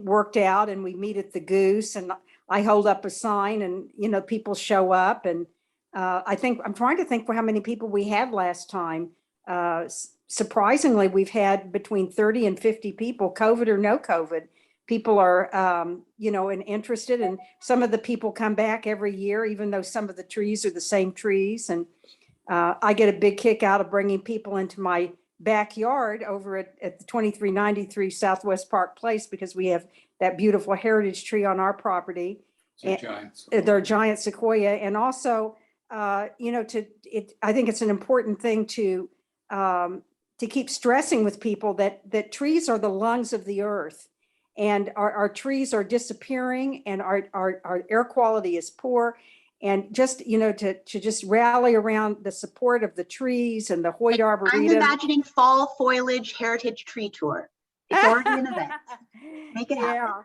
worked out, and we meet at the Goose, and I hold up a sign, and, you know, people show up. And I'm trying to think for how many people we had last time. Surprisingly, we've had between 30 and 50 people, COVID or no COVID. People are, you know, and interested, and some of the people come back every year, even though some of the trees are the same trees. And I get a big kick out of bringing people into my backyard over at the 2393 Southwest Park Place, because we have that beautiful heritage tree on our property. They're giant sequoia. And also, you know, I think it's an important thing to keep stressing with people that trees are the lungs of the earth, and our trees are disappearing, and our air quality is poor. And just, you know, to just rally around the support of the trees and the Hoyt Arboretum. I'm imagining fall foliage heritage tree tour. It's already an event. Make it happen.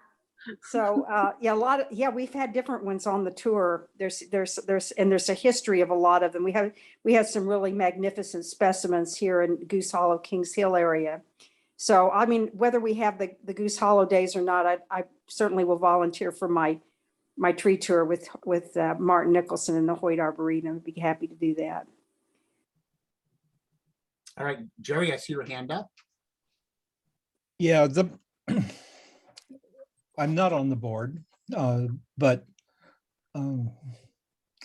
So yeah, we've had different ones on the tour. There's a history of a lot of them. We have some really magnificent specimens here in Goose Hollow, Kings Hill area. So I mean, whether we have the Goose Hollow days or not, I certainly will volunteer for my tree tour with Martin Nicholson and the Hoyt Arboretum. I'd be happy to do that. All right, Jerry, I see your hand up. Yeah, I'm not on the board, but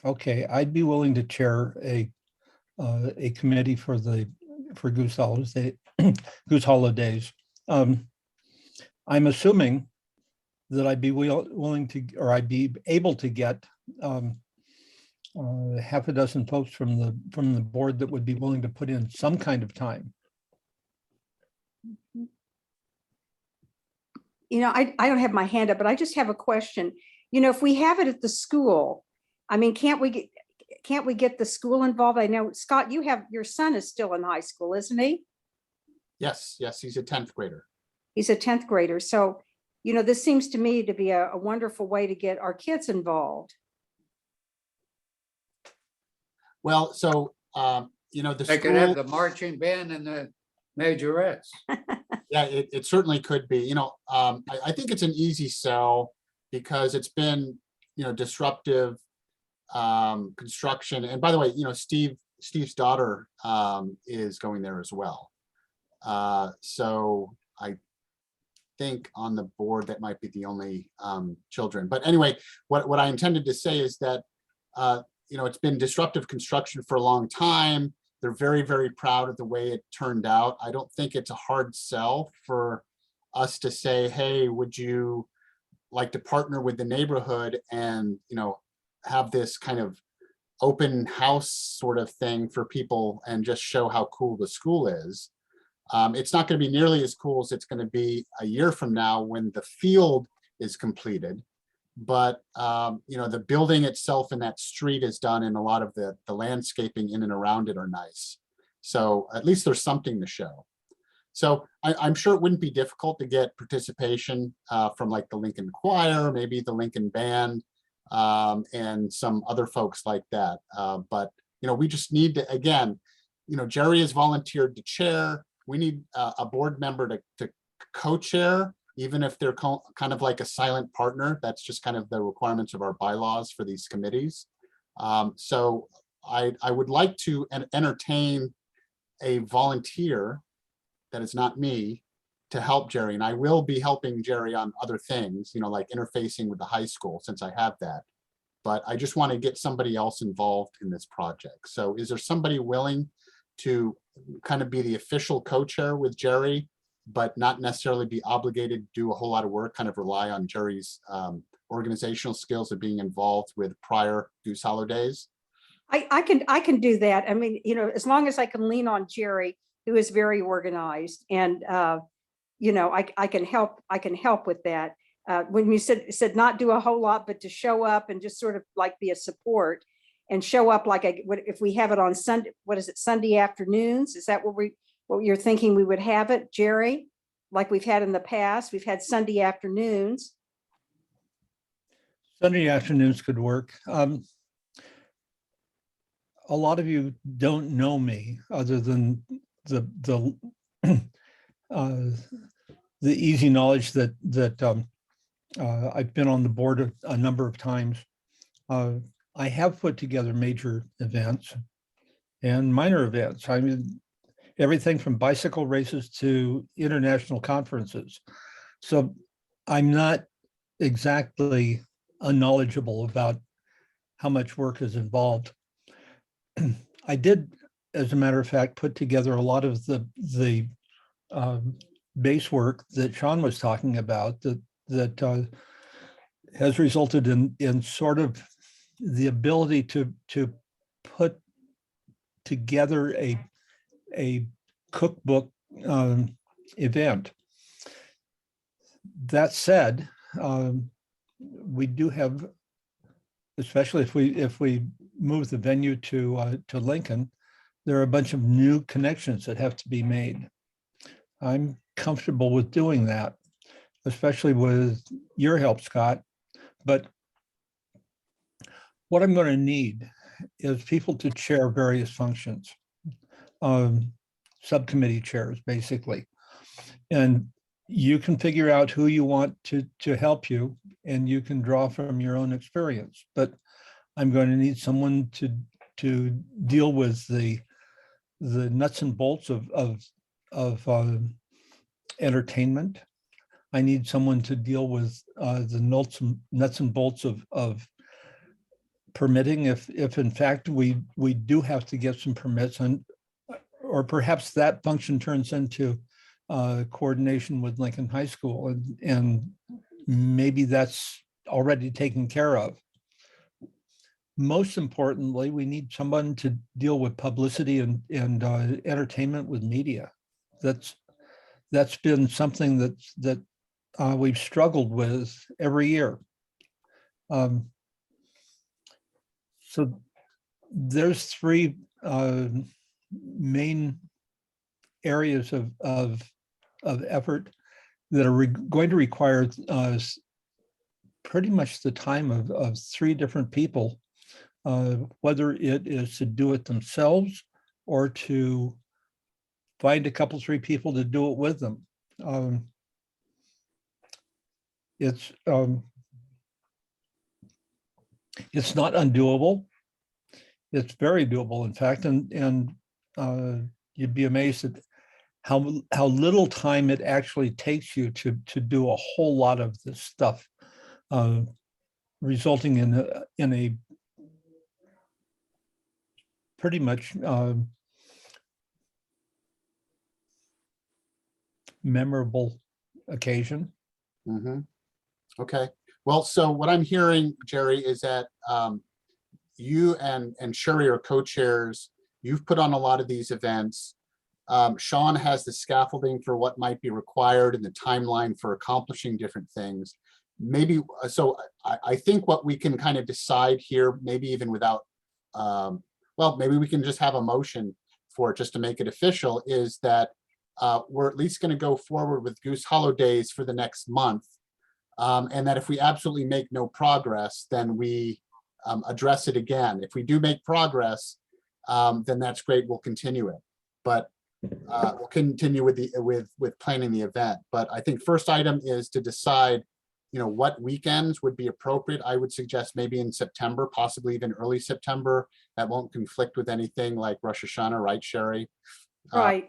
okay, I'd be willing to chair a committee for Goose Hollow Days. I'm assuming that I'd be willing to, or I'd be able to get half a dozen folks from the board that would be willing to put in some kind of time. You know, I don't have my hand up, but I just have a question. You know, if we have it at the school, I mean, can't we get the school involved? I know, Scott, your son is still in high school, isn't he? Yes, he's a 10th grader. He's a 10th grader. So, you know, this seems to me to be a wonderful way to get our kids involved. Well, so, you know, the They could have school, the marching band and the majorettes. yeah, it certainly could be, you know, I think it's an easy sell because it's been, you know, disruptive construction. And by the way, you know, Steve's daughter is going there as well. So I think on the board that might be the only children. But anyway, what I intended to say is that, you know, it's been disruptive construction for a long time. They're very, very proud of the way it turned out. I don't think it's a hard sell for us to say, hey, would you like to partner with the neighborhood and, you know, have this kind of open house sort of thing for people and just show how cool the school is. It's not going to be nearly as cool as it's going to be a year from now when the field is completed. But, you know, the building itself in that street is done, and a lot of the landscaping in and around it are nice. So at least there's something to show. So I'm sure it wouldn't be difficult to get participation from like the Lincoln Choir, maybe the Lincoln Band, and some other folks like that. But, you know, we just need to, again, you know, Jerry has volunteered to chair. We need a board member to co-chair, even if they're kind of like a silent partner. That's just kind of the requirements of our bylaws for these committees. So I would like to entertain a volunteer that is not me to help Jerry. And I will be helping Jerry on other things, you know, like interfacing with the high school, since I have that. But I just want to get somebody else involved in this project. So is there somebody willing to kind of be the official co-chair with Jerry, but not necessarily be obligated to do a whole lot of work, kind of rely on Jerry's organizational skills of being involved with prior Goose Hollow days? I can do that. I mean, you know, as long as I can lean on Jerry, who is very organized, and you know, I can help with that. When you said not do a whole lot, but to show up and just sort of like be a support and show up like if we have it on Sunday, what is it, Sunday afternoons? Is that what you're thinking we would have it, Jerry? Like we've had in the past, we've had Sunday afternoons. Sunday afternoons could work. A lot of you don't know me other than the easy knowledge that I've been on the board a number of times. I have put together major events and minor events. I mean, everything from bicycle races to international conferences. So I'm not exactly unknowledgeable about how much work is involved. I did, as a matter of fact, put together a lot of the base work that Sean was talking about that has resulted in sort of the ability to put together a cookbook event. That said, we do have, especially if we move the venue to Lincoln, there are a bunch of new connections that have to be made. I'm comfortable with doing that, especially with your help, Scott. But what I'm going to need is people to chair various functions, subcommittee chairs, basically. And you can figure out who you want to help you, and you can draw from your own experience. But I'm going to need someone to deal with the nuts and bolts of entertainment. I need someone to deal with the nuts and bolts of permitting, if in fact we do have to get some permits, or perhaps that function turns into coordination with Lincoln High School, and maybe that's already taken care of. Most importantly, we need someone to deal with publicity and entertainment with media. That's been something that we've struggled with every year. So there's three main areas of effort that are going to require pretty much the time of three different people whether it is to do it themselves or to find a couple, 3 people to do it with them. It's not undoable. It's very doable, in fact, and you'd be amazed at how little time it actually takes you to do a whole lot of this stuff, resulting in a pretty much memorable occasion. Mhm. Okay, well, so what I'm hearing, Jerry, is that you and Sherry are co-chairs. You've put on a lot of these events. Sean has the scaffolding for what might be required and the timeline for accomplishing different things. Maybe, so I think what we can kind of decide here, maybe even without, well, maybe we can just have a motion for it just to make it official, is that we're at least going to go forward with Goose Hollow Days for the next month. And that if we absolutely make no progress, then we address it again. If we do make progress, then that's great, we'll continue it. But we'll continue with planning the event. But I think first item is to decide, what weekends would be appropriate. I would suggest maybe in September, possibly even early September. That won't conflict with anything like Rosh Hashanah, right, Sherry? Right.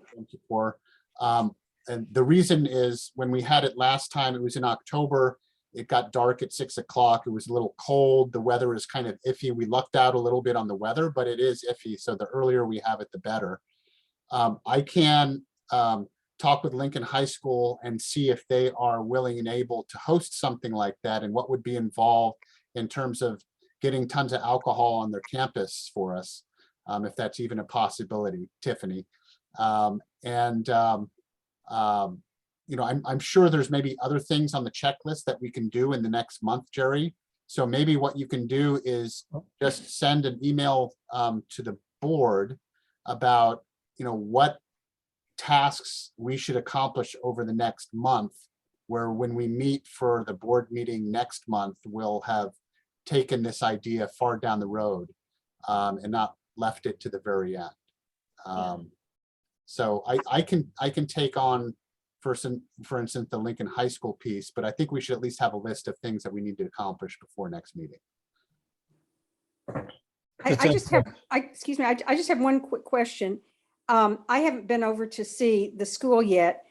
And the reason is when we had it last time, it was in October. It got dark at 6 o'clock. It was a little cold. The weather is kind of iffy. We lucked out a little bit on the weather, but it is iffy. So the earlier we have it, the better. I can talk with Lincoln High School and see if they are willing and able to host something like that and what would be involved in terms of getting tons of alcohol on their campus for us, if that's even a possibility, Tiffany. I'm sure there's maybe other things on the checklist that we can do in the next month, Jerry. So maybe what you can do is just send an email to the board about, what tasks we should accomplish over the next month, where when we meet for the board meeting next month, we'll have taken this idea far down the road and not left it to the very end. So I can take on, for instance, the Lincoln High School piece, but I think we should at least have a list of things that we need to accomplish before next meeting. Excuse me, I just have one quick question. I haven't been over to see the school yet.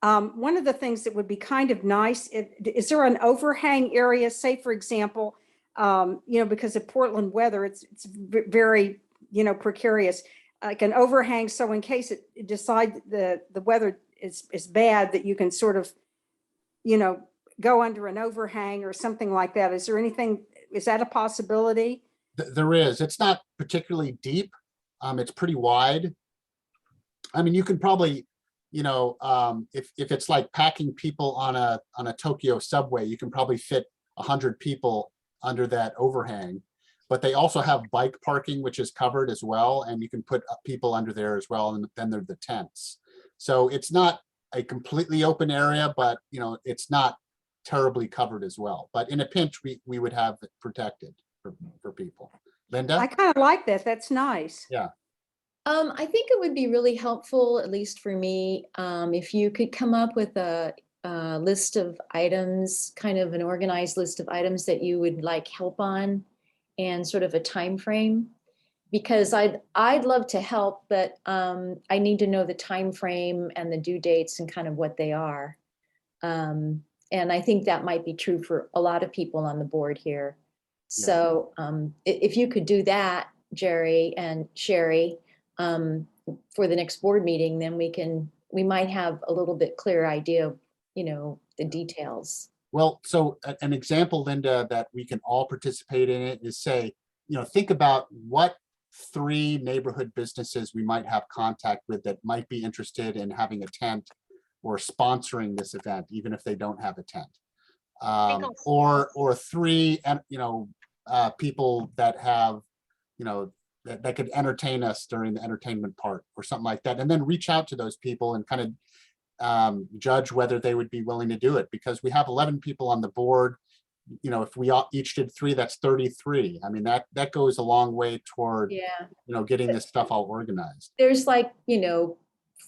One of the things that would be kind of nice, is there an overhang area, say, for example, because of Portland weather, it's very, precarious, like an overhang. So in case it decide the weather is bad, that you can sort of, go under an overhang or something like that. Is there anything, is that a possibility? There is. It's not particularly deep. It's pretty wide. I mean, you can probably, if it's like packing people on a Tokyo subway, you can probably fit 100 people under that overhang. But they also have bike parking, which is covered as well, and you can put people under there as well. And then there are the tents. So it's not a completely open area, but it's not terribly covered as well. But in a pinch, we would have it protected for people. Linda? I kind of like that. That's nice. Yeah. I think it would be really helpful, at least for me, if you could come up with a list of items, kind of an organized list of items that you would like help on, and sort of a time frame. Because I'd love to help, but I need to know the time frame and the due dates and kind of what they are. And I think that might be true for a lot of people on the board here. So if you could do that, Jerry and Sherry, for the next board meeting, then we might have a little bit clearer idea of, the details. Well, so an example, Linda, that we can all participate in it is say, think about what 3 neighborhood businesses we might have contact with that might be interested in having a tent or sponsoring this event, even if they don't have a tent. Or 3, people that have, that could entertain us during the entertainment part or something like that, and then reach out to those people and kind of judge whether they would be willing to do it, because we have 11 people on the board. you know, if we all each did 3, that's 33. I mean, that goes a long way toward, Yeah, you know, getting this stuff all organized. there's like,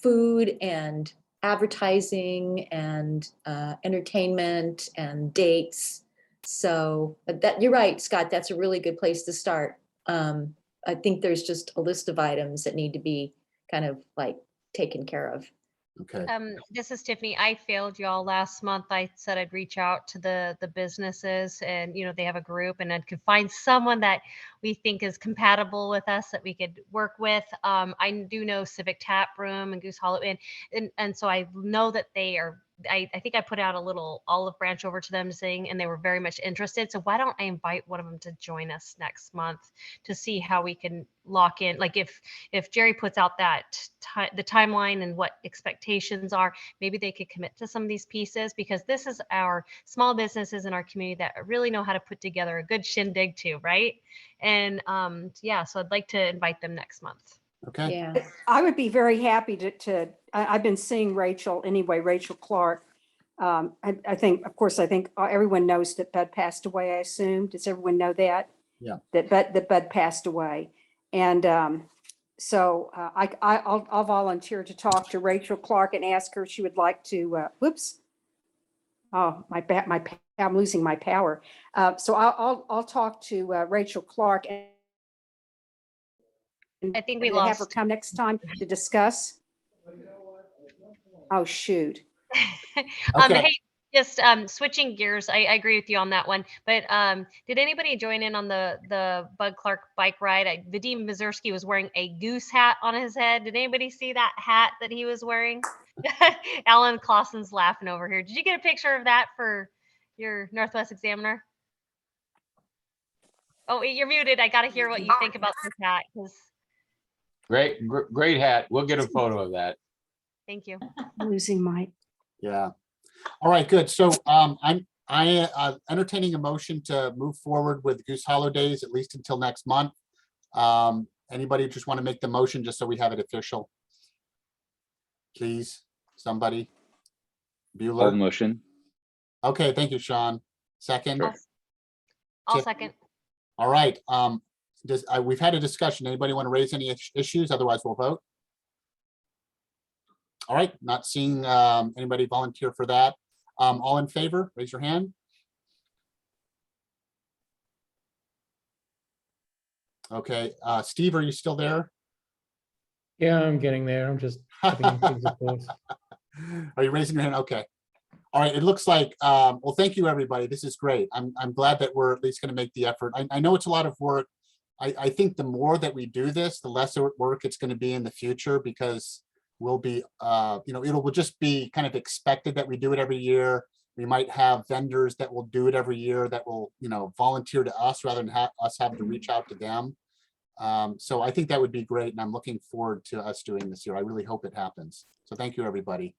food and advertising and entertainment and dates. So that, you're right, Scott, that's a really good place to start. I think there's just a list of items that need to be kind of like taken care of. Okay. This is Tiffany. I failed y'all last month. I said I'd reach out to the businesses, and they have a group, and I could find someone that we think is compatible with us that we could work with. I do know Civic Tap Room and Goose Hollow and so I know that they are. I think I put out a little olive branch over to them saying, and they were very much interested. So why don't I invite one of them to join us next month to see how we can lock in, like if Jerry puts out that the timeline and what expectations are, maybe they could commit to some of these pieces, because this is our small businesses in our community that really know how to put together a good shindig too, right? And yeah, so I'd like to invite them next month. Okay. Yeah. I would be very happy I've been seeing Rachel anyway, Rachel Clark. I think everyone knows that Bud passed away, I assume. Does everyone know that? Yeah. That Bud passed away. And so I'll volunteer to talk to Rachel Clark and ask her if she would like to, whoops. Oh, I'm losing my power. So I'll talk to Rachel Clark and I think we have her lost. come next time to discuss. Oh, shoot. Okay. Hey, just switching gears. I agree with you on that one. But did anybody join in on the Bud Clark bike ride? Vadim Mazursky was wearing a goose hat on his head. Did anybody see that hat that he was wearing? Alan Clausen's laughing over here. Did you get a picture of that for your Northwest Examiner? Oh, you're muted. I got to hear what you think about this hat. Great hat. We'll get a photo of that. Thank you. Losing my. Yeah. All right, good. So I'm entertaining a motion to move forward with Goose Hollow Days, at least until next month. Anybody just want to make the motion just so we have it official? Please, somebody. Hold Bueller. motion. Okay, thank you, Sean. Second. Sure. I'll Tiff- second. All right. We've had a discussion. Anybody want to raise any issues? Otherwise, we'll vote. All right, not seeing anybody volunteer for that. All in favor, raise your hand. Okay, Steve, are you still there? Yeah, I'm getting there. I'm just having things, of course. Are you raising your hand? Okay. All right, it looks like, well, thank you, everybody. This is great. I'm glad that we're at least going to make the effort. I know it's a lot of work. I think the more that we do this, the less work it's going to be in the future, because we'll be, it will just be kind of expected that we do it every year. We might have vendors that will do it every year that will, volunteer to us rather than us having to reach out to them. So I think that would be great, and I'm looking forward to us doing this year. I really hope it happens. So thank you, everybody.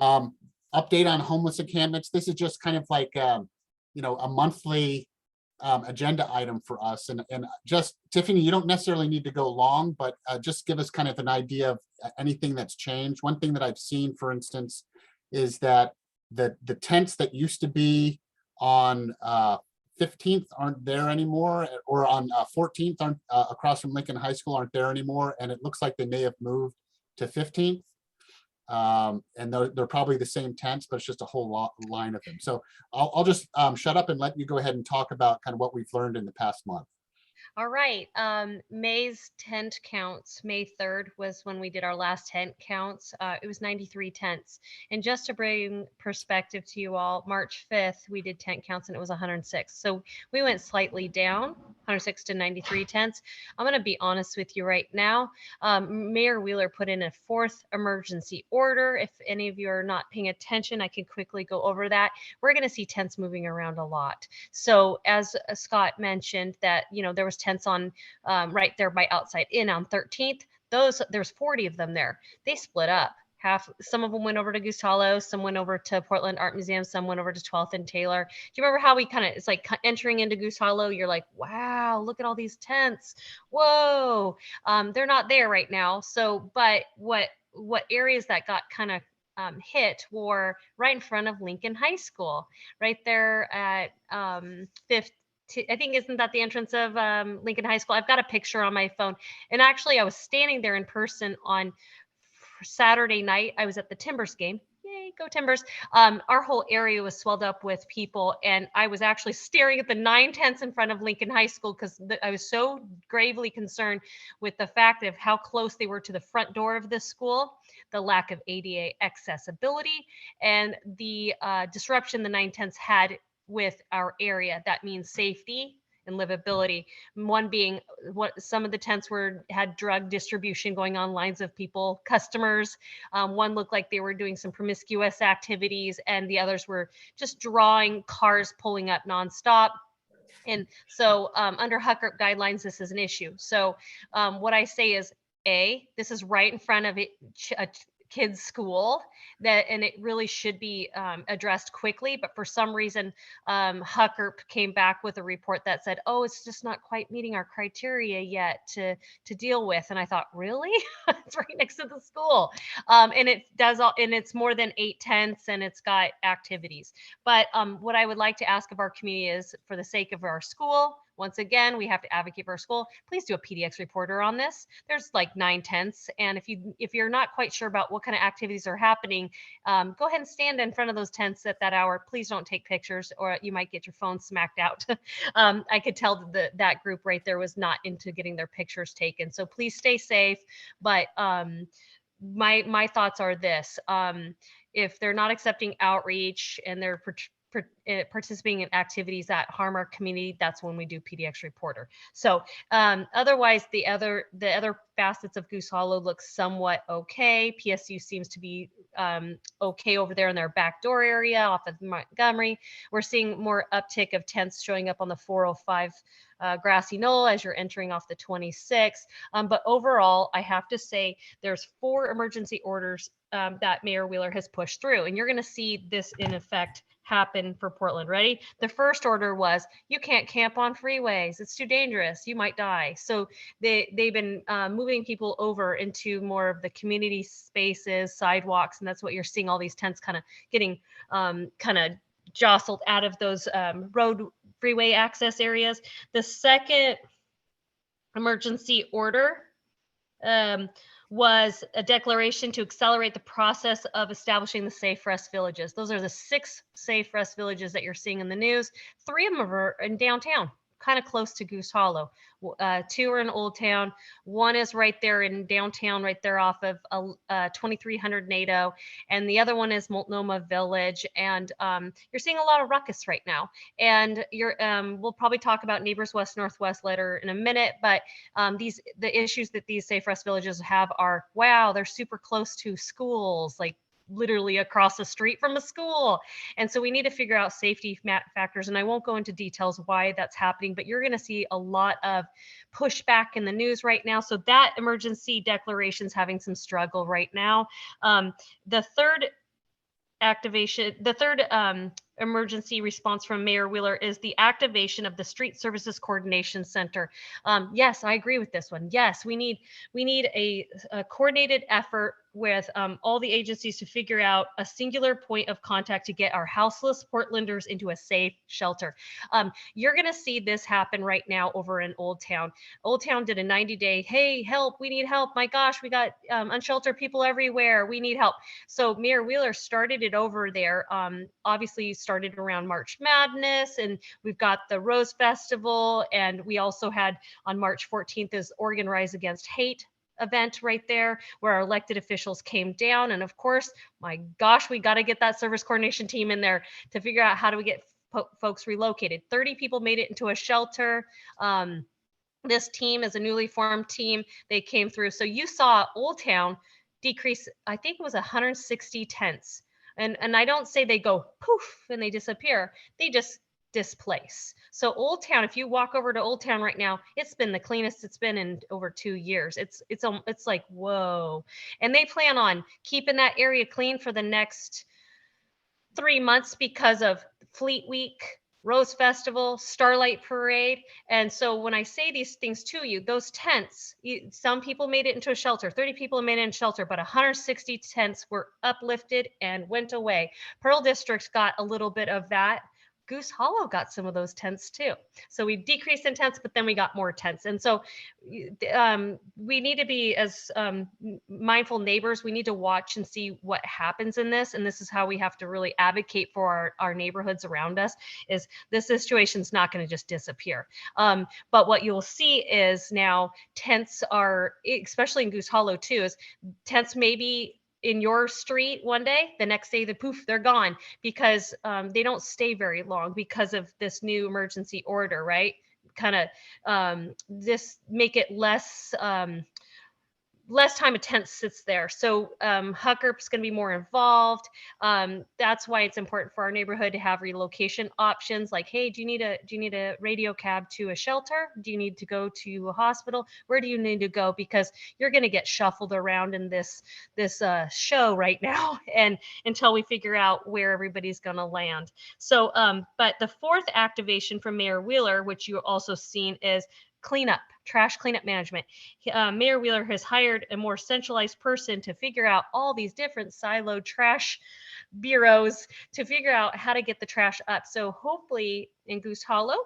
Update on homeless encampments. This is just kind of like, a monthly agenda item for us. And just, Tiffany, you don't necessarily need to go long, but just give us kind of an idea of anything that's changed. One thing that I've seen, for instance, is that the tents that used to be on 15th aren't there anymore, or on 14th aren't across from Lincoln High School aren't there anymore. And it looks like they may have moved to 15th. And they're probably the same tents, but it's just a whole line of them. So I'll just shut up and let you go ahead and talk about kind of what we've learned in the past month. All right. May's tent counts. May 3rd was when we did our last tent counts. It was 93 tents. And just to bring perspective to you all, March 5th, we did tent counts and it was 106. So we went slightly down, 106 to 93 tents. I'm going to be honest with you right now. Mayor Wheeler put in a 4th emergency order. If any of you are not paying attention, I can quickly go over that. We're going to see tents moving around a lot. So as Scott mentioned that, there was tents on right there by Outside Inn on 13th. There's 40 of them there. They split up. Some of them went over to Goose Hollow, some went over to Portland Art Museum, some went over to 12th and Taylor. Do you remember how it's like entering into Goose Hollow? You're like, wow, look at all these tents. Whoa. They're not there right now. So, but what areas that got kind of hit were right in front of Lincoln High School, right there at Fifth. I think, isn't that the entrance of Lincoln High School? I've got a picture on my phone. And actually, I was standing there in person on Saturday night. I was at the Timbers game. Yay, go Timbers. Our whole area was swelled up with people. And I was actually staring at the 9/10 in front of Lincoln High School because I was so gravely concerned with the fact of how close they were to the front door of this school, the lack of ADA accessibility, and the disruption the 9/10 had with our area. That means safety and livability. One being what some of the tents had drug distribution going on, lines of people, customers. One looked like they were doing some promiscuous activities, and the others were just drawing cars pulling up nonstop. And so under HUCRP guidelines, this is an issue. So what I say is, this is right in front of a kid's school, and it really should be addressed quickly. But for some reason, HUCRP came back with a report that said, oh, it's just not quite meeting our criteria yet to deal with. And I thought, really? It's right next to the school. And it does all, and it's more than 8 tents, and it's got activities. But what I would like to ask of our community is, for the sake of our school, once again, we have to advocate for our school. Please do a PDX reporter on this. There's like 9 tents, and if you're not quite sure about what kind of activities are happening, go ahead and stand in front of those tents at that hour. Please don't take pictures, or you might get your phone smacked out. I could tell that group right there was not into getting their pictures taken. So please stay safe. But my thoughts are this: if they're not accepting outreach and they're participating in activities that harm our community, that's when we do PDX reporter. So otherwise, the other facets of Goose Hollow look somewhat okay. PSU seems to be okay over there in their backdoor area off of Montgomery. We're seeing more uptick of tents showing up on the 405 grassy knoll as you're entering off the 26. But overall, I have to say there's 4 emergency orders that Mayor Wheeler has pushed through, and you're going to see this in effect happen for Portland. Ready? The first order was, you can't camp on freeways. It's too dangerous. You might die. So they've been moving people over into more of the community spaces, sidewalks, and that's what you're seeing, all these tents kind of getting kind of jostled out of those road freeway access areas. The second emergency order was a declaration to accelerate the process of establishing the Safe Rest Villages. Those are the 6 Safe Rest Villages that you're seeing in the news. 3 of them are in downtown, kind of close to Goose Hollow. 2 are in Old Town. 1 is right there in downtown, right there off of 2300 NATO. And the other one is Multnomah Village. And you're seeing a lot of ruckus right now. And we'll probably talk about Neighbors West Northwest later in a minute. But the issues that these Safe Rest Villages have are, wow, they're super close to schools, like literally across the street from a school. And so we need to figure out safety factors. And I won't go into details why that's happening, but you're going to see a lot of pushback in the news right now. So that emergency declaration is having some struggle right now. The third emergency response from Mayor Wheeler is the activation of the Street Services Coordination Center. Yes, I agree with this one. Yes, we need a coordinated effort with all the agencies to figure out a singular point of contact to get our houseless Portlanders into a safe shelter. You're going to see this happen right now over in Old Town. Old Town did a 90-day, hey, help, we need help. My gosh, we got unsheltered people everywhere. We need help. So Mayor Wheeler started it over there. Obviously started around March Madness, and we've got the Rose Festival. And we also had on March 14th is Oregon Rise Against Hate event right there where our elected officials came down. And of course, my gosh, we got to get that service coordination team in there to figure out how do we get folks relocated. 30 people made it into a shelter. This team is a newly formed team. They came through. So you saw Old Town decrease, I think it was 160 tents. And I don't say they go poof and they disappear. They just displace. So Old Town, if you walk over to Old Town right now, it's been the cleanest it's been in over 2 years. It's like, whoa. And they plan on keeping that area clean for the next 3 months because of Fleet Week, Rose Festival, Starlight Parade. And so when I say these things to you, those tents, some people made it into a shelter, 30 people made it in shelter, but 160 tents were uplifted and went away. Pearl District got a little bit of that. Goose Hollow got some of those tents too. So we decreased in tents, but then we got more tents. And so we need to be as mindful neighbors. We need to watch and see what happens in this. And this is how we have to really advocate for our neighborhoods around us, is this situation's not going to just disappear. But what you'll see is now tents are, especially in Goose Hollow too, is tents maybe in your street one day, the next day, poof, they're gone, because they don't stay very long because of this new emergency order, right? Kind of this make it less time a tent sits there. So HUCRP's going to be more involved. That's why it's important for our neighborhood to have relocation options. Like, hey, do you need a radio cab to a shelter? Do you need to go to a hospital? Where do you need to go? Because you're going to get shuffled around in this show right now, and until we figure out where everybody's going to land. So, but the fourth activation from Mayor Wheeler, which you also seen, is cleanup, trash cleanup management. Mayor Wheeler has hired a more centralized person to figure out all these different siloed trash bureaus to figure out how to get the trash up. So hopefully in Goose Hollow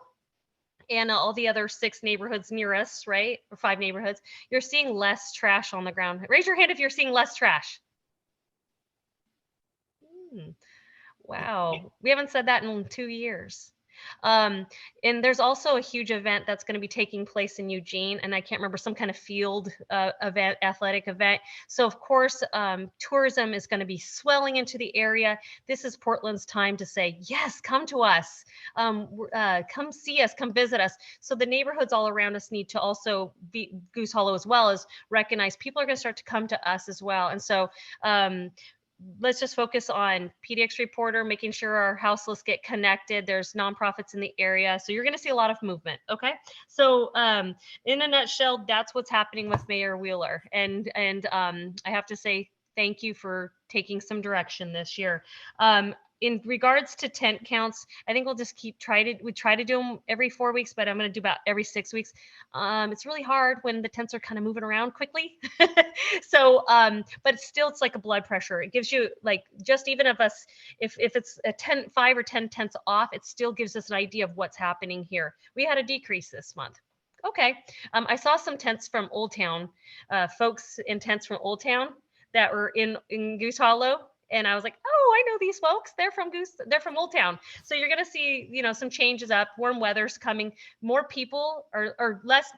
and all the other 6 neighborhoods near us, right? Or 5 neighborhoods, you're seeing less trash on the ground. Raise your hand if you're seeing less trash. Wow, we haven't said that in 2 years. And there's also a huge event that's going to be taking place in Eugene, and I can't remember, some kind of field event, athletic event. So of course, tourism is going to be swelling into the area. This is Portland's time to say, yes, come to us, come see us, come visit us. So the neighborhoods all around us need to also be, Goose Hollow as well, as recognize people are going to start to come to us as well. And so let's just focus on PDX Reporter, making sure our houseless get connected. There's nonprofits in the area. So you're going to see a lot of movement. Okay. So in a nutshell, that's what's happening with Mayor Wheeler. And I have to say, thank you for taking some direction this year. In regards to tent counts, I think we'll just we try to do them every 4 weeks, but I'm going to do about every 6 weeks. It's really hard when the tents are kind of moving around quickly. So, but still, it's like a blood pressure. It gives you, like, just even if it's a 5 or 10 tents off, it still gives us an idea of what's happening here. We had a decrease this month. Okay. I saw some tents from Old Town, folks in tents from Old Town that were in Goose Hollow. And I was like, oh, I know these folks. They're from Old Town. So you're going to see, some changes up. Warm weather's coming. More people are less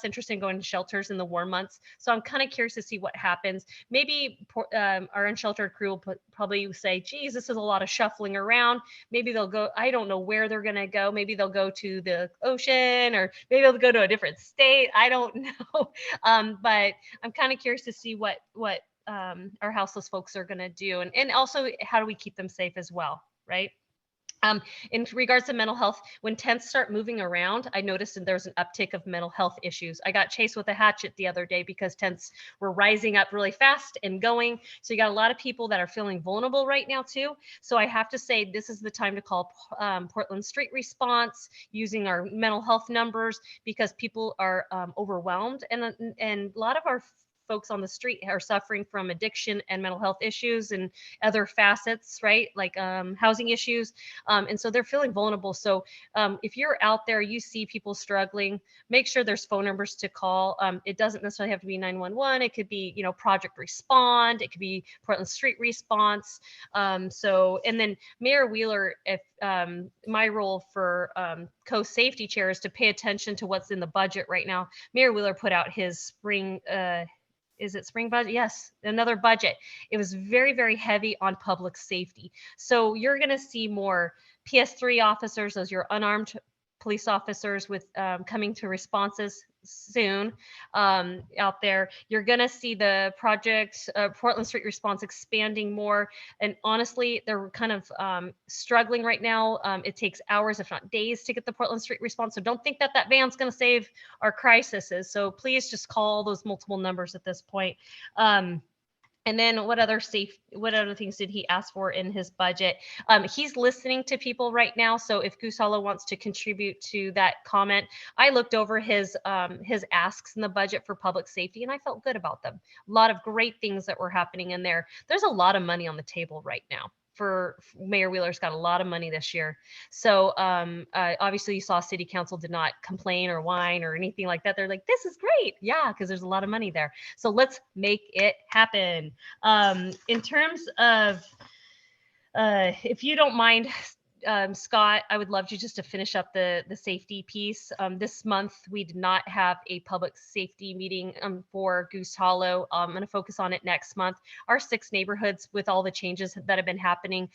interested in going to shelters in the warm months. So I'm kind of curious to see what happens. Maybe our unsheltered crew will probably say, geez, this is a lot of shuffling around. Maybe they'll go, I don't know where they're going to go. Maybe they'll go to the ocean, or maybe they'll go to a different state. I don't know. But I'm kind of curious to see what our houseless folks are going to do, and also how do we keep them safe as well, right? In regards to mental health, when tents start moving around, I noticed that there's an uptick of mental health issues. I got chased with a hatchet the other day because tents were rising up really fast and going. So you got a lot of people that are feeling vulnerable right now too. So I have to say, this is the time to call Portland Street Response, using our mental health numbers, because people are overwhelmed, and a lot of our folks on the street are suffering from addiction and mental health issues and other facets, right? Like housing issues. And so they're feeling vulnerable. So if you're out there, you see people struggling, make sure there's phone numbers to call. It doesn't necessarily have to be 911. It could be, Project Respond. It could be Portland Street Response. And then Mayor Wheeler, if my role for co-safety chair is to pay attention to what's in the budget right now. Mayor Wheeler put out his spring, is it spring budget? Yes, another budget. It was very, very heavy on public safety. So you're going to see more PS3 officers, those your unarmed police officers with coming to responses soon out there. You're going to see the project Portland Street Response expanding more. And honestly, they're kind of struggling right now. It takes hours, if not days, to get the Portland Street Response. So don't think that van's going to save our crises. So please just call those multiple numbers at this point. And then what other things did he ask for in his budget? He's listening to people right now. So if Goose Hollow wants to contribute to that comment, I looked over his asks in the budget for public safety, and I felt good about them. A lot of great things that were happening in there. There's a lot of money on the table right now. For Mayor Wheeler's got a lot of money this year. So obviously you saw City Council did not complain or whine or anything like that. They're like, this is great. Yeah, because there's a lot of money there. So let's make it happen. In terms of, if you don't mind, Scott, I would love you just to finish up the safety piece. This month, we did not have a public safety meeting for Goose Hollow. I'm going to focus on it next month. Our 6 neighborhoods, with all the changes that have been happening,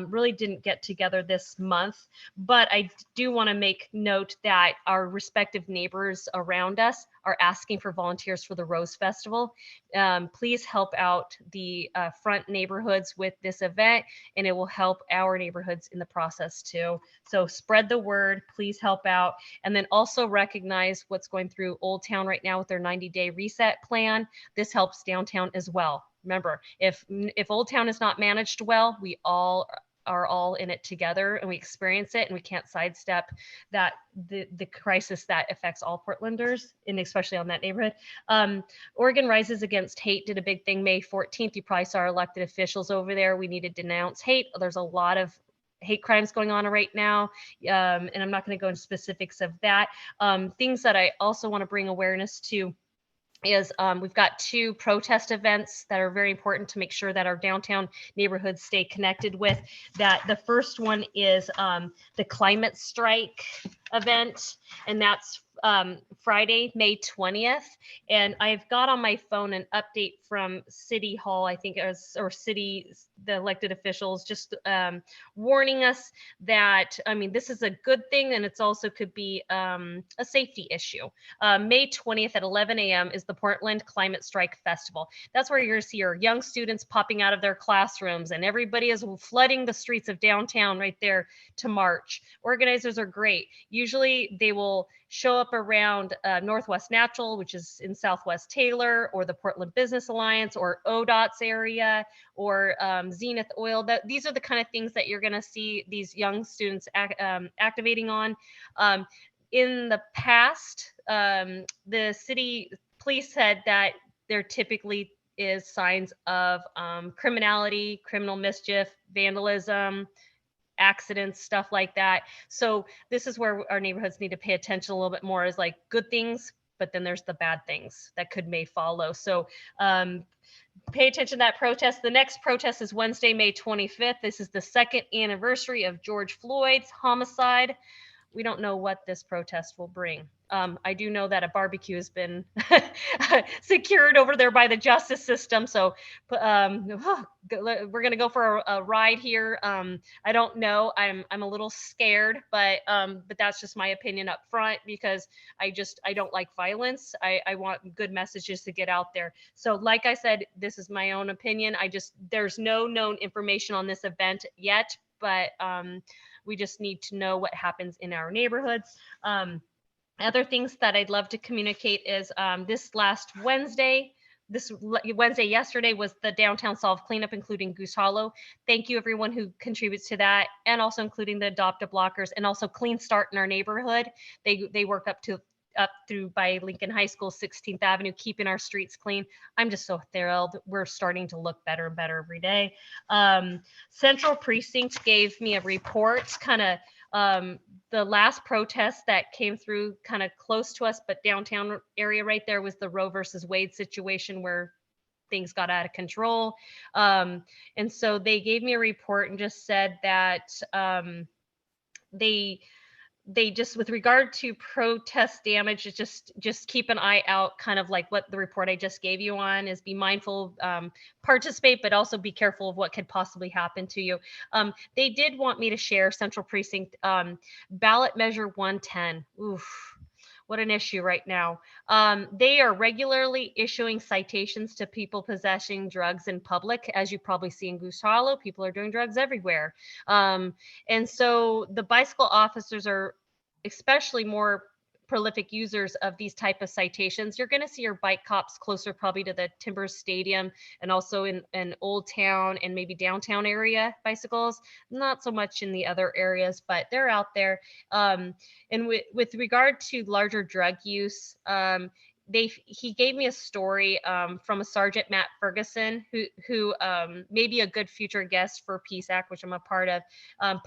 really didn't get together this month. But I do want to make note that our respective neighbors around us are asking for volunteers for the Rose Festival. Please help out the front neighborhoods with this event, and it will help our neighborhoods in the process too. So spread the word, please help out. And then also recognize what's going through Old Town right now with their 90-day reset plan. This helps downtown as well. Remember, if Old Town is not managed well, we all are all in it together, and we experience it, and we can't sidestep that the crisis that affects all Portlanders, and especially on that neighborhood. Oregon Rises Against Hate did a big thing May 14th. You probably saw our elected officials over there. We need to denounce hate. There's a lot of hate crimes going on right now, and I'm not going to go into specifics of that. Things that I also want to bring awareness to is we've got 2 protest events that are very important to make sure that our downtown neighborhoods stay connected with. That the first one is the climate strike event, and that's Friday, May 20th. And I've got on my phone an update from City Hall, I think it was, or the elected officials, just warning us that, I mean, this is a good thing, and it's also could be a safety issue. May 20th at 11 a.m. is the Portland Climate Strike Festival. That's where you're going to see your young students popping out of their classrooms, and everybody is flooding the streets of downtown right there to march. Organizers are great. Usually they will show up around Northwest Natural, which is in Southwest Taylor, or the Portland Business Alliance, or ODOT's area, or Zenith Oil. These are the kind of things that you're going to see these young students activating on. In the past, the city police said that there typically is signs of criminality, criminal mischief, vandalism, accidents, stuff like that. So this is where our neighborhoods need to pay attention a little bit more, is like good things, but then there's the bad things that may follow. So pay attention to that protest. The next protest is Wednesday, May 25th. This is the 2nd anniversary of George Floyd's homicide. We don't know what this protest will bring. I do know that a barbecue has been secured over there by the justice system. So we're going to go for a ride here. I don't know. I'm a little scared, but that's just my opinion up front, because I don't like violence. I want good messages to get out there. So like I said, this is my own opinion. There's no known information on this event yet, but we just need to know what happens in our neighborhoods. Other things that I'd love to communicate is this Wednesday, yesterday, was the Downtown Solve Cleanup, including Goose Hollow. Thank you everyone who contributes to that, and also including the Adopt-A-Blockers, and also Clean Start in our neighborhood. They work up through by Lincoln High School, 16th Avenue, keeping our streets clean. I'm just so thrilled. We're starting to look better and better every day. Central Precinct gave me a report, kind of the last protest that came through kind of close to us, but downtown area right there, was the Roe versus Wade situation where things got out of control. And so they gave me a report and just said that they just, with regard to protest damage, just keep an eye out, kind of like what the report I just gave you on is. Be mindful, participate, but also be careful of what could possibly happen to you. They did want me to share Central Precinct ballot measure 110. Oof, what an issue right now. They are regularly issuing citations to people possessing drugs in public. As you probably see in Goose Hollow, people are doing drugs everywhere. And so the bicycle officers are especially more prolific users of these type of citations. You're going to see your bike cops closer probably to the Timbers Stadium and also in Old Town and maybe downtown area bicycles, not so much in the other areas, but they're out there. And with regard to larger drug use, he gave me a story from a Sergeant Matt Ferguson, who may be a good future guest for PSAC, which I'm a part of.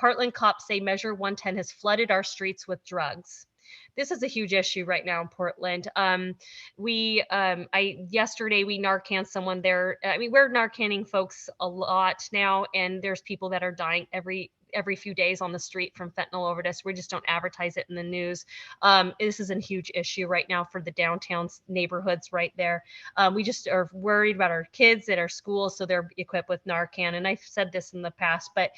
Portland cops say Measure 110 has flooded our streets with drugs. This is a huge issue right now in Portland. Yesterday we Narcan someone there. I mean, we're Narcanning folks a lot now, and there's people that are dying every few days on the street from fentanyl overdose. We just don't advertise it in the news. This is a huge issue right now for the downtown neighborhoods right there. We just are worried about our kids at our schools, so they're equipped with Narcan. And I've said this in the past, but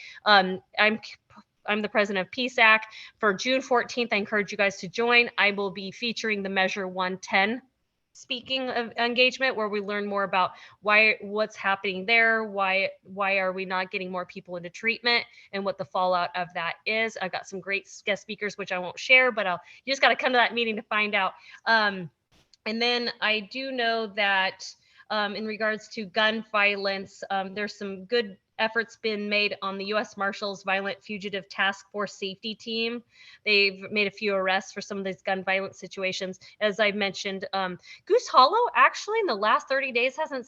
I'm the president of PSAC. For June 14th, I encourage you guys to join. I will be featuring the Measure 110 speaking of engagement, where we learn more about what's happening there, why are we not getting more people into treatment, and what the fallout of that is. I've got some great guest speakers, which I won't share, but you just got to come to that meeting to find out. And then I do know that in regards to gun violence, there's some good efforts been made on the U.S. Marshals Violent Fugitive Task Force Safety Team. They've made a few arrests for some of these gun violence situations. As I mentioned, Goose Hollow actually in the last 30 days hasn't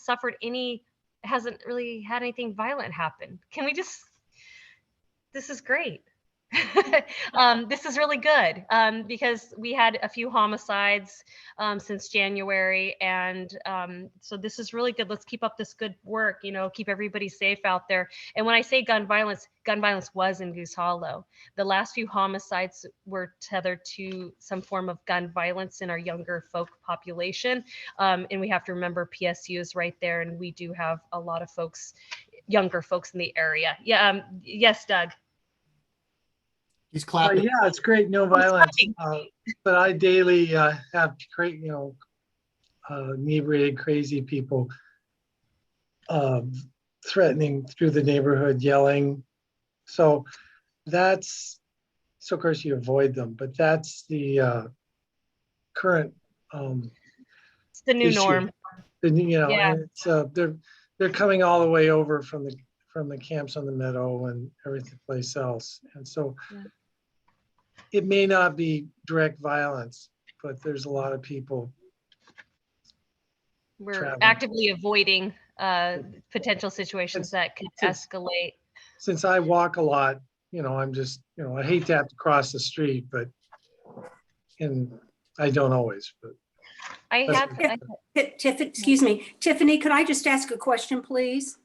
really had anything violent happen. This is great. This is really good because we had a few homicides since January, and so this is really good. Let's keep up this good work, keep everybody safe out there. And when I say gun violence was in Goose Hollow. The last few homicides were tethered to some form of gun violence in our younger folk population, and we have to remember PSU is right there, and we do have a lot of younger folks in the area. Yeah, yes, Doug. He's clapping. Yeah, it's great, no violence. But I daily have great, inebriated, crazy people threatening through the neighborhood, yelling. So of course you avoid them, but that's the current it's the new issue. norm. Yeah. And it's they're coming all the way over from the camps on the meadow and everything place else, and so. Yeah. It may not be direct violence, but there's a lot of people. We're actively avoiding potential situations that could escalate. Since I walk a lot, I'm just, I hate to have to cross the street, and I don't always. But excuse me, Tiffany, could I just ask a question, please?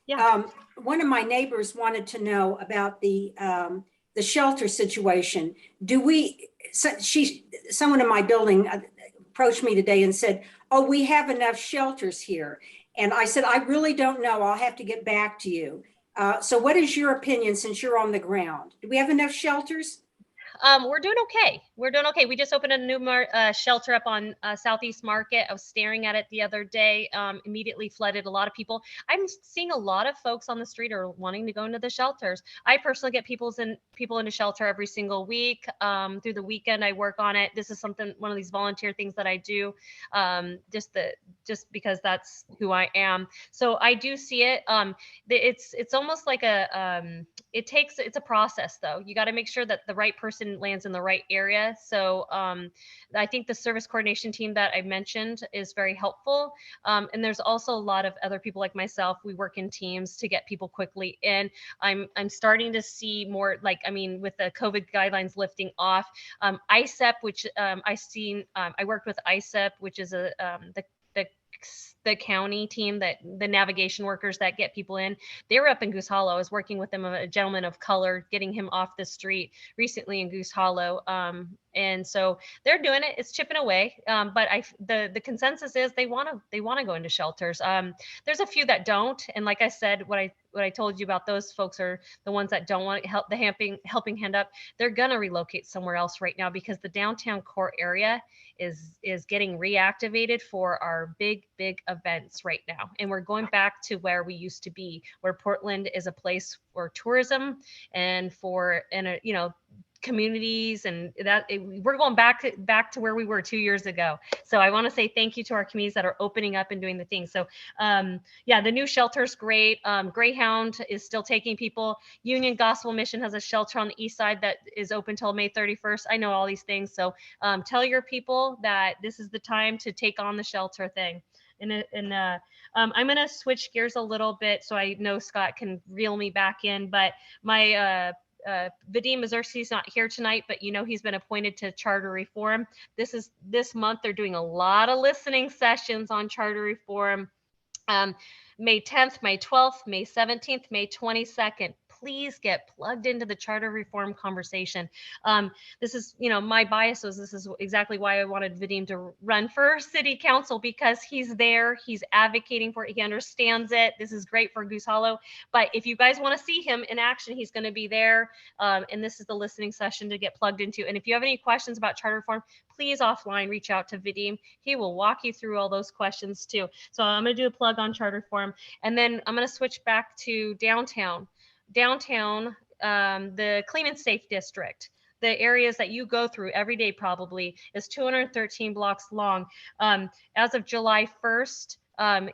Yeah. One of my neighbors wanted to know about the shelter situation. Someone in my building approached me today and said, oh, we have enough shelters here. And I said, I really don't know. I'll have to get back to you. So what is your opinion since you're on the ground? Do we have enough shelters? We're doing okay. We just opened a new shelter up on Southeast Market. I was staring at it the other day. Immediately flooded a lot of people. I'm seeing a lot of folks on the street are wanting to go into the shelters. I personally get people into shelter every single week. Through the weekend, I work on it. This is one of these volunteer things that I do, just because that's who I am. So I do see it. It's almost like it's a process though. You got to make sure that the right person lands in the right area. So I think the service coordination team that I mentioned is very helpful. And there's also a lot of other people like myself. We work in teams to get people quickly in. I'm starting to see more with the COVID guidelines lifting off, ISEP, which I worked with ISEP, which is the county team, that the navigation workers that get people in. They were up in Goose Hollow. I was working with them, a gentleman of color, getting him off the street recently in Goose Hollow. And so they're doing it. It's chipping away. But the consensus is they want to go into shelters. There's a few that don't. And like I said, what I told you about, those folks are the ones that don't want to help the helping hand up. They're gonna relocate somewhere else right now because the downtown core area is getting reactivated for our big events right now. And we're going back to where we used to be, where Portland is a place for tourism and communities, and we're going back to where we were 2 years ago. So I want to say thank you to our communities that are opening up and doing the things. So yeah, the new shelter's great. Greyhound is still taking people. Union Gospel Mission has a shelter on the east side that is open till May 31st. I know all these things. So tell your people that this is the time to take on the shelter thing. And I'm going to switch gears a little bit so I know Scott can reel me back in. But my Vadim Mazurski's not here tonight, but you know he's been appointed to charter reform. This month they're doing a lot of listening sessions on charter reform. May 10th, May 12th, May 17th, May 22nd. Please get plugged into the charter reform conversation. This is, you know, my bias was this is exactly why I wanted Vadim to run for city council, because he's there, he's advocating for it, he understands it. This is great for Goose Hollow. But if you guys want to see him in action, he's going to be there. And this is the listening session to get plugged into. And if you have any questions about charter reform, please offline reach out to Vadim. He will walk you through all those questions too. So I'm going to do a plug on charter reform, and then I'm going to switch back to downtown. The clean and safe district, the areas that you go through every day probably, is 213 blocks long. As of July 1st,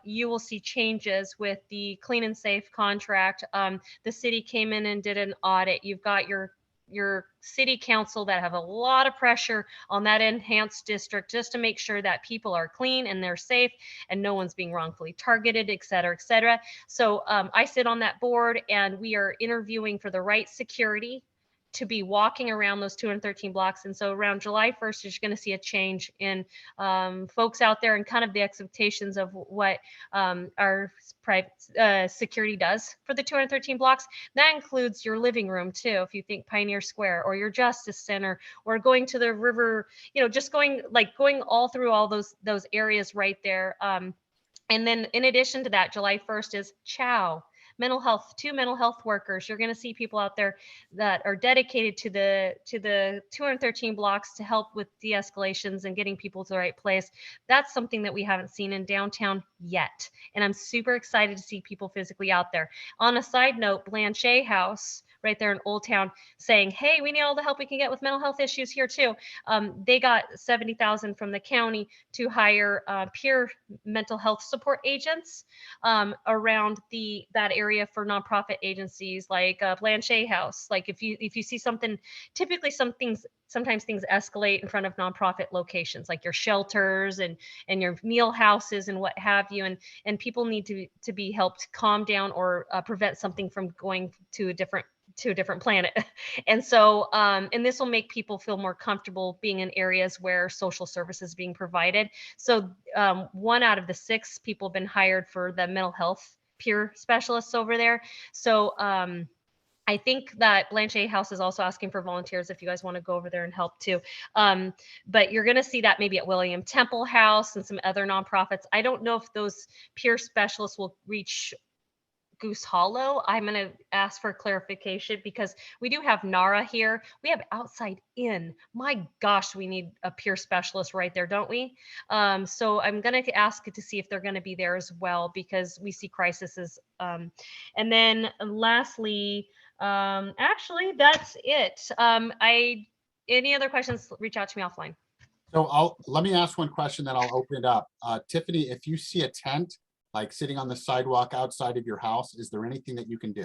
you will see changes with the clean and safe contract. The city came in and did an audit. You've got your city council that have a lot of pressure on that enhanced district just to make sure that people are clean and they're safe and no one's being wrongfully targeted, et cetera, et cetera. So I sit on that board, and we are interviewing for the right security to be walking around those 213 blocks. And so around July 1st, you're going to see a change in folks out there and kind of the expectations of what our private security does for the 213 blocks. That includes your living room too, if you think Pioneer Square or your Justice Center, or going to the river, you know, just going all through all those areas right there. And then in addition to that, July 1st is CHOW. Mental health, 2 mental health workers. You're going to see people out there that are dedicated to the 213 blocks to help with de-escalations and getting people to the right place. That's something that we haven't seen in downtown yet. And I'm super excited to see people physically out there. On a side note, Blanchet House, right there in Old Town, saying, hey, we need all the help we can get with mental health issues here too. They got $70,000 from the county to hire peer mental health support agents around that area for nonprofit agencies like Blanchet House. Like if you see something, typically sometimes things escalate in front of nonprofit locations like your shelters and your meal houses and what have you, and people need to be helped calm down or prevent something from going to a different planet. And so and this will make people feel more comfortable being in areas where social services being provided. So 1 out of the 6 people have been hired for the mental health peer specialists over there. So I think that Blanchet House is also asking for volunteers if you guys want to go over there and help too. But you're going to see that maybe at William Temple House and some other nonprofits. I don't know if those peer specialists will reach Goose Hollow. I'm going to ask for clarification, because we do have NARA here. We have Outside In. My gosh, we need a peer specialist right there, don't we? So I'm going to ask to see if they're going to be there as well, because we see crises. And then lastly, actually, that's it. Any other questions, reach out to me offline. So let me ask one question, then I'll open it up. Tiffany, if you see a tent like sitting on the sidewalk outside of your house, is there anything that you can do?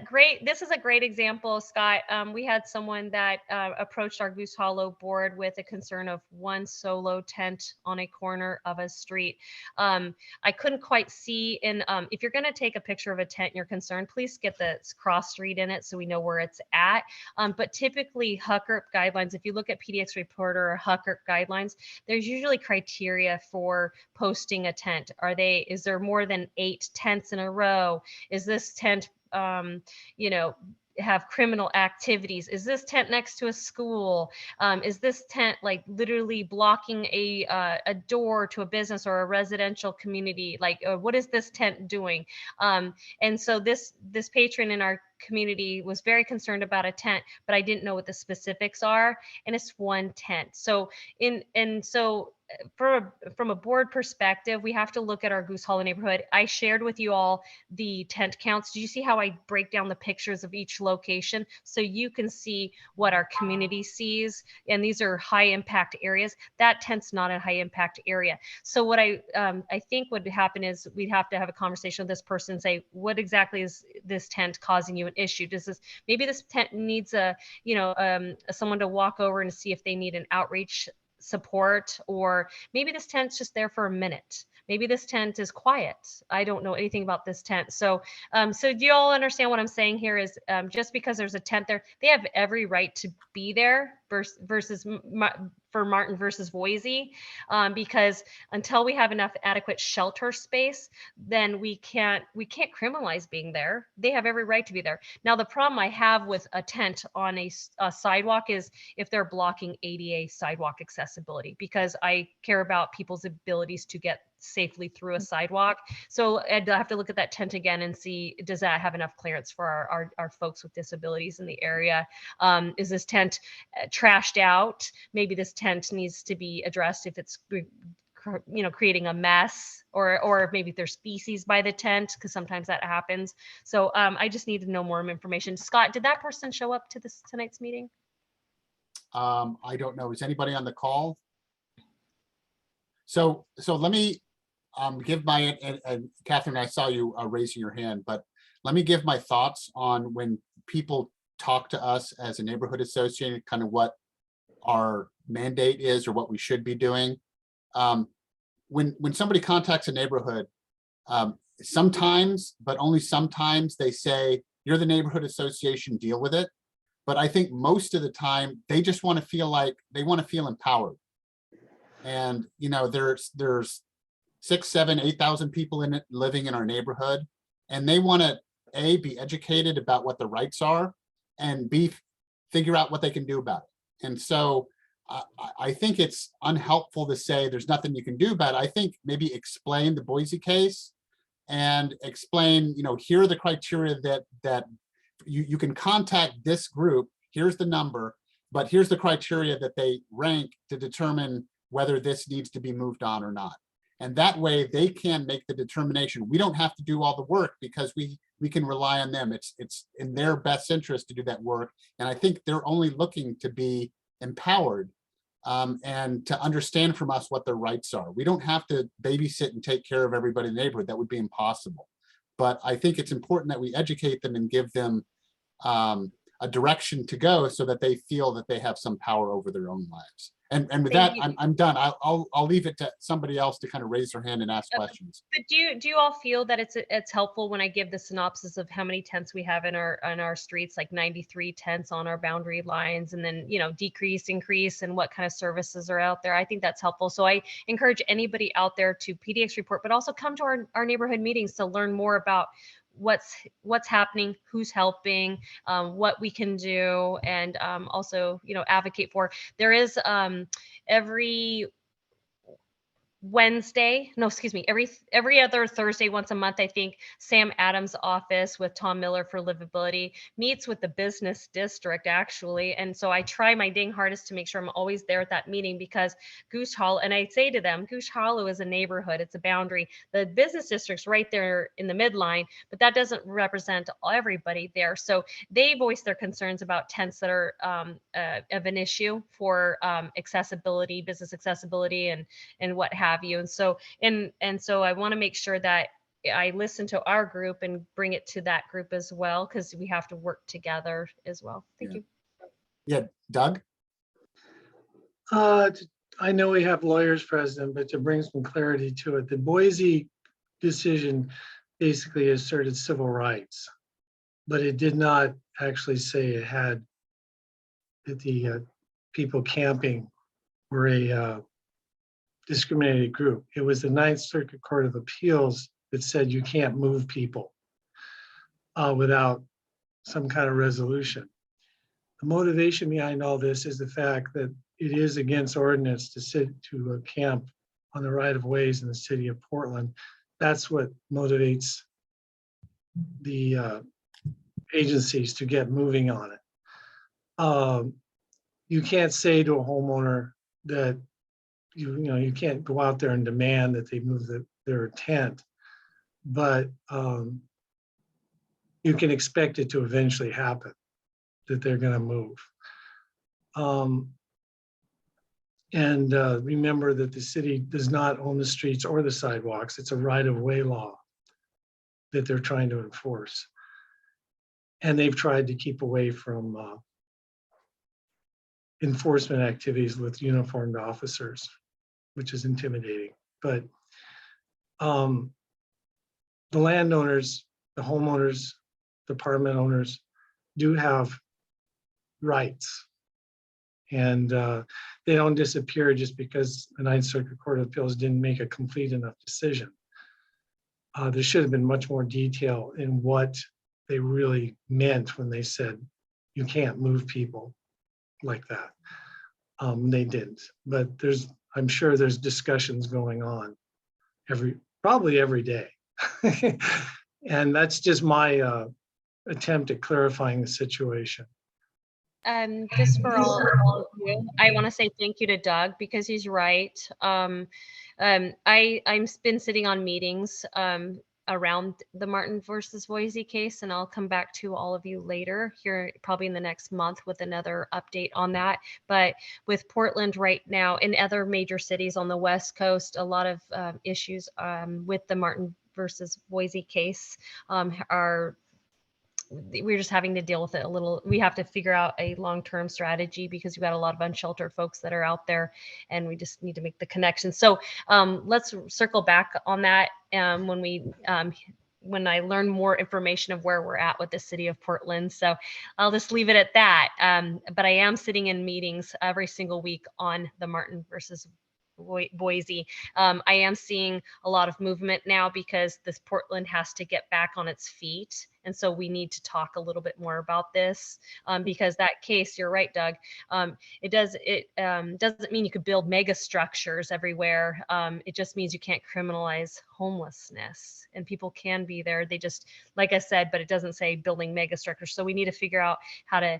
Great. This is a great example, Scott. We had someone that approached our Goose Hollow board with a concern of one solo tent on a corner of a street. I couldn't quite see if you're going to take a picture of a tent and you're concerned, please get the cross street in it so we know where it's at. But typically HUCRP guidelines, if you look at PDX Reporter or HUCRP guidelines, there's usually criteria for posting a tent. Is there more than 8 tents in a row? Is this tent have criminal activities? Is this tent next to a school? Is this tent like literally blocking a door to a business or a residential community? Like, what is this tent doing? And so this patron in our community was very concerned about a tent, but I didn't know what the specifics are, and it's one tent. So from a board perspective, we have to look at our Goose Hollow neighborhood. I shared with you all the tent counts. Do you see how I break down the pictures of each location so you can see what our community sees? And these are high impact areas. That tent's not a high impact area. So what I think would happen is we'd have to have a conversation with this person and say, what exactly is this tent causing you an issue? Maybe this tent needs someone to walk over and see if they need an outreach support, or maybe this tent's just there for a minute. Maybe this tent is quiet. I don't know anything about this tent. So do you all understand what I'm saying here is just because there's a tent there, they have every right to be there versus for Martin versus Boise, because until we have enough adequate shelter space, then we can't criminalize being there. They have every right to be there. Now, the problem I have with a tent on a sidewalk is if they're blocking ADA sidewalk accessibility, because I care about people's abilities to get safely through a sidewalk. So I'd have to look at that tent again and see, does that have enough clearance for our folks with disabilities in the area? Is this tent trashed out? Maybe this tent needs to be addressed if it's creating a mess, or maybe there's species by the tent, because sometimes that happens. So I just need to know more information. Scott, did that person show up to tonight's meeting? I don't know. Is anybody on the call? So let me give my, and Catherine, I saw you raising your hand, but let me give my thoughts on when people talk to us as a neighborhood association, kind of what our mandate is or what we should be doing. When somebody contacts a neighborhood, sometimes, but only sometimes, they say, you're the neighborhood association, deal with it. But I think most of the time they just want to feel like they want to feel empowered. And there's 6, 7, 8,000 people in it living in our neighborhood, and they want to A, be educated about what the rights are, and B, figure out what they can do about it. And so I think it's unhelpful to say there's nothing you can do about it. I think maybe explain the Boise case and explain, here are the criteria that you can contact this group. Here's the number, but here's the criteria that they rank to determine whether this needs to be moved on or not. And that way they can make the determination. We don't have to do all the work because we can rely on them. It's in their best interest to do that work. And I think they're only looking to be empowered and to understand from us what their rights are. We don't have to babysit and take care of everybody in the neighborhood. That would be impossible. But I think it's important that we educate them and give them a direction to go so that they feel that they have some power over their own lives. And with that, I'm done. I'll leave it to somebody else to kind of raise their hand and ask questions. But do you all feel that it's helpful when I give the synopsis of how many tents we have in our streets, like 93 tents on our boundary lines, and then decrease, increase, and what kind of services are out there? I think that's helpful. So I encourage anybody out there to PDX report, but also come to our neighborhood meetings to learn more about what's happening, who's helping, what we can do, and also advocate for. There is every other Thursday, once a month, I think, Sam Adams' office with Tom Miller for Livability meets with the business district, actually. And so I try my dang hardest to make sure I'm always there at that meeting, because Goose Hollow, and I say to them, Goose Hollow is a neighborhood, it's a boundary. The business district's right there in the midline, but that doesn't represent everybody there. So they voice their concerns about tents that are of an issue for accessibility, business accessibility, and what have you. And so I want to make sure that I listen to our group and bring it to that group as well, because we have to work together as well. Thank you. Yeah, Doug? I know we have lawyers present, but to bring some clarity to it, the Boise decision basically asserted civil rights, but it did not actually say it had that the people camping were a discriminated group. It was the Ninth Circuit Court of Appeals that said you can't move people without some kind of resolution. The motivation behind all this is the fact that it is against ordinance to camp on the right of ways in the city of Portland. That's what motivates the agencies to get moving on it. You can't say to a homeowner that you can't go out there and demand that they move their tent, but you can expect it to eventually happen, that they're going to move. And remember that the city does not own the streets or the sidewalks. It's a right-of-way law that they're trying to enforce. And they've tried to keep away from enforcement activities with uniformed officers, which is intimidating. But the landowners, the homeowners, the apartment owners do have rights. And they don't disappear just because the Ninth Circuit Court of Appeals didn't make a complete enough decision. There should have been much more detail in what they really meant when they said you can't move people like that. They didn't, but I'm sure there's discussions going on probably every day. And that's just my attempt at clarifying the situation. Just for all of you, I want to say thank you to Doug because he's right. I've been sitting on meetings around the Martin versus Boise case, and I'll come back to all of you later here, probably in the next month, with another update on that. But with Portland right now and other major cities on the West Coast, a lot of issues with the Martin versus Boise case we're just having to deal with it a little. We have to figure out a long-term strategy because we've got a lot of unsheltered folks that are out there, and we just need to make the connection. So let's circle back on that when I learn more information of where we're at with the city of Portland. So I'll just leave it at that. But I am sitting in meetings every single week on the Martin versus Boise. I am seeing a lot of movement now because this Portland has to get back on its feet. And so we need to talk a little bit more about this because that case, you're right, Doug, it doesn't mean you could build mega structures everywhere. It just means you can't criminalize homelessness, and people can be there. They just, like I said, but it doesn't say building mega structures. So we need to figure out how to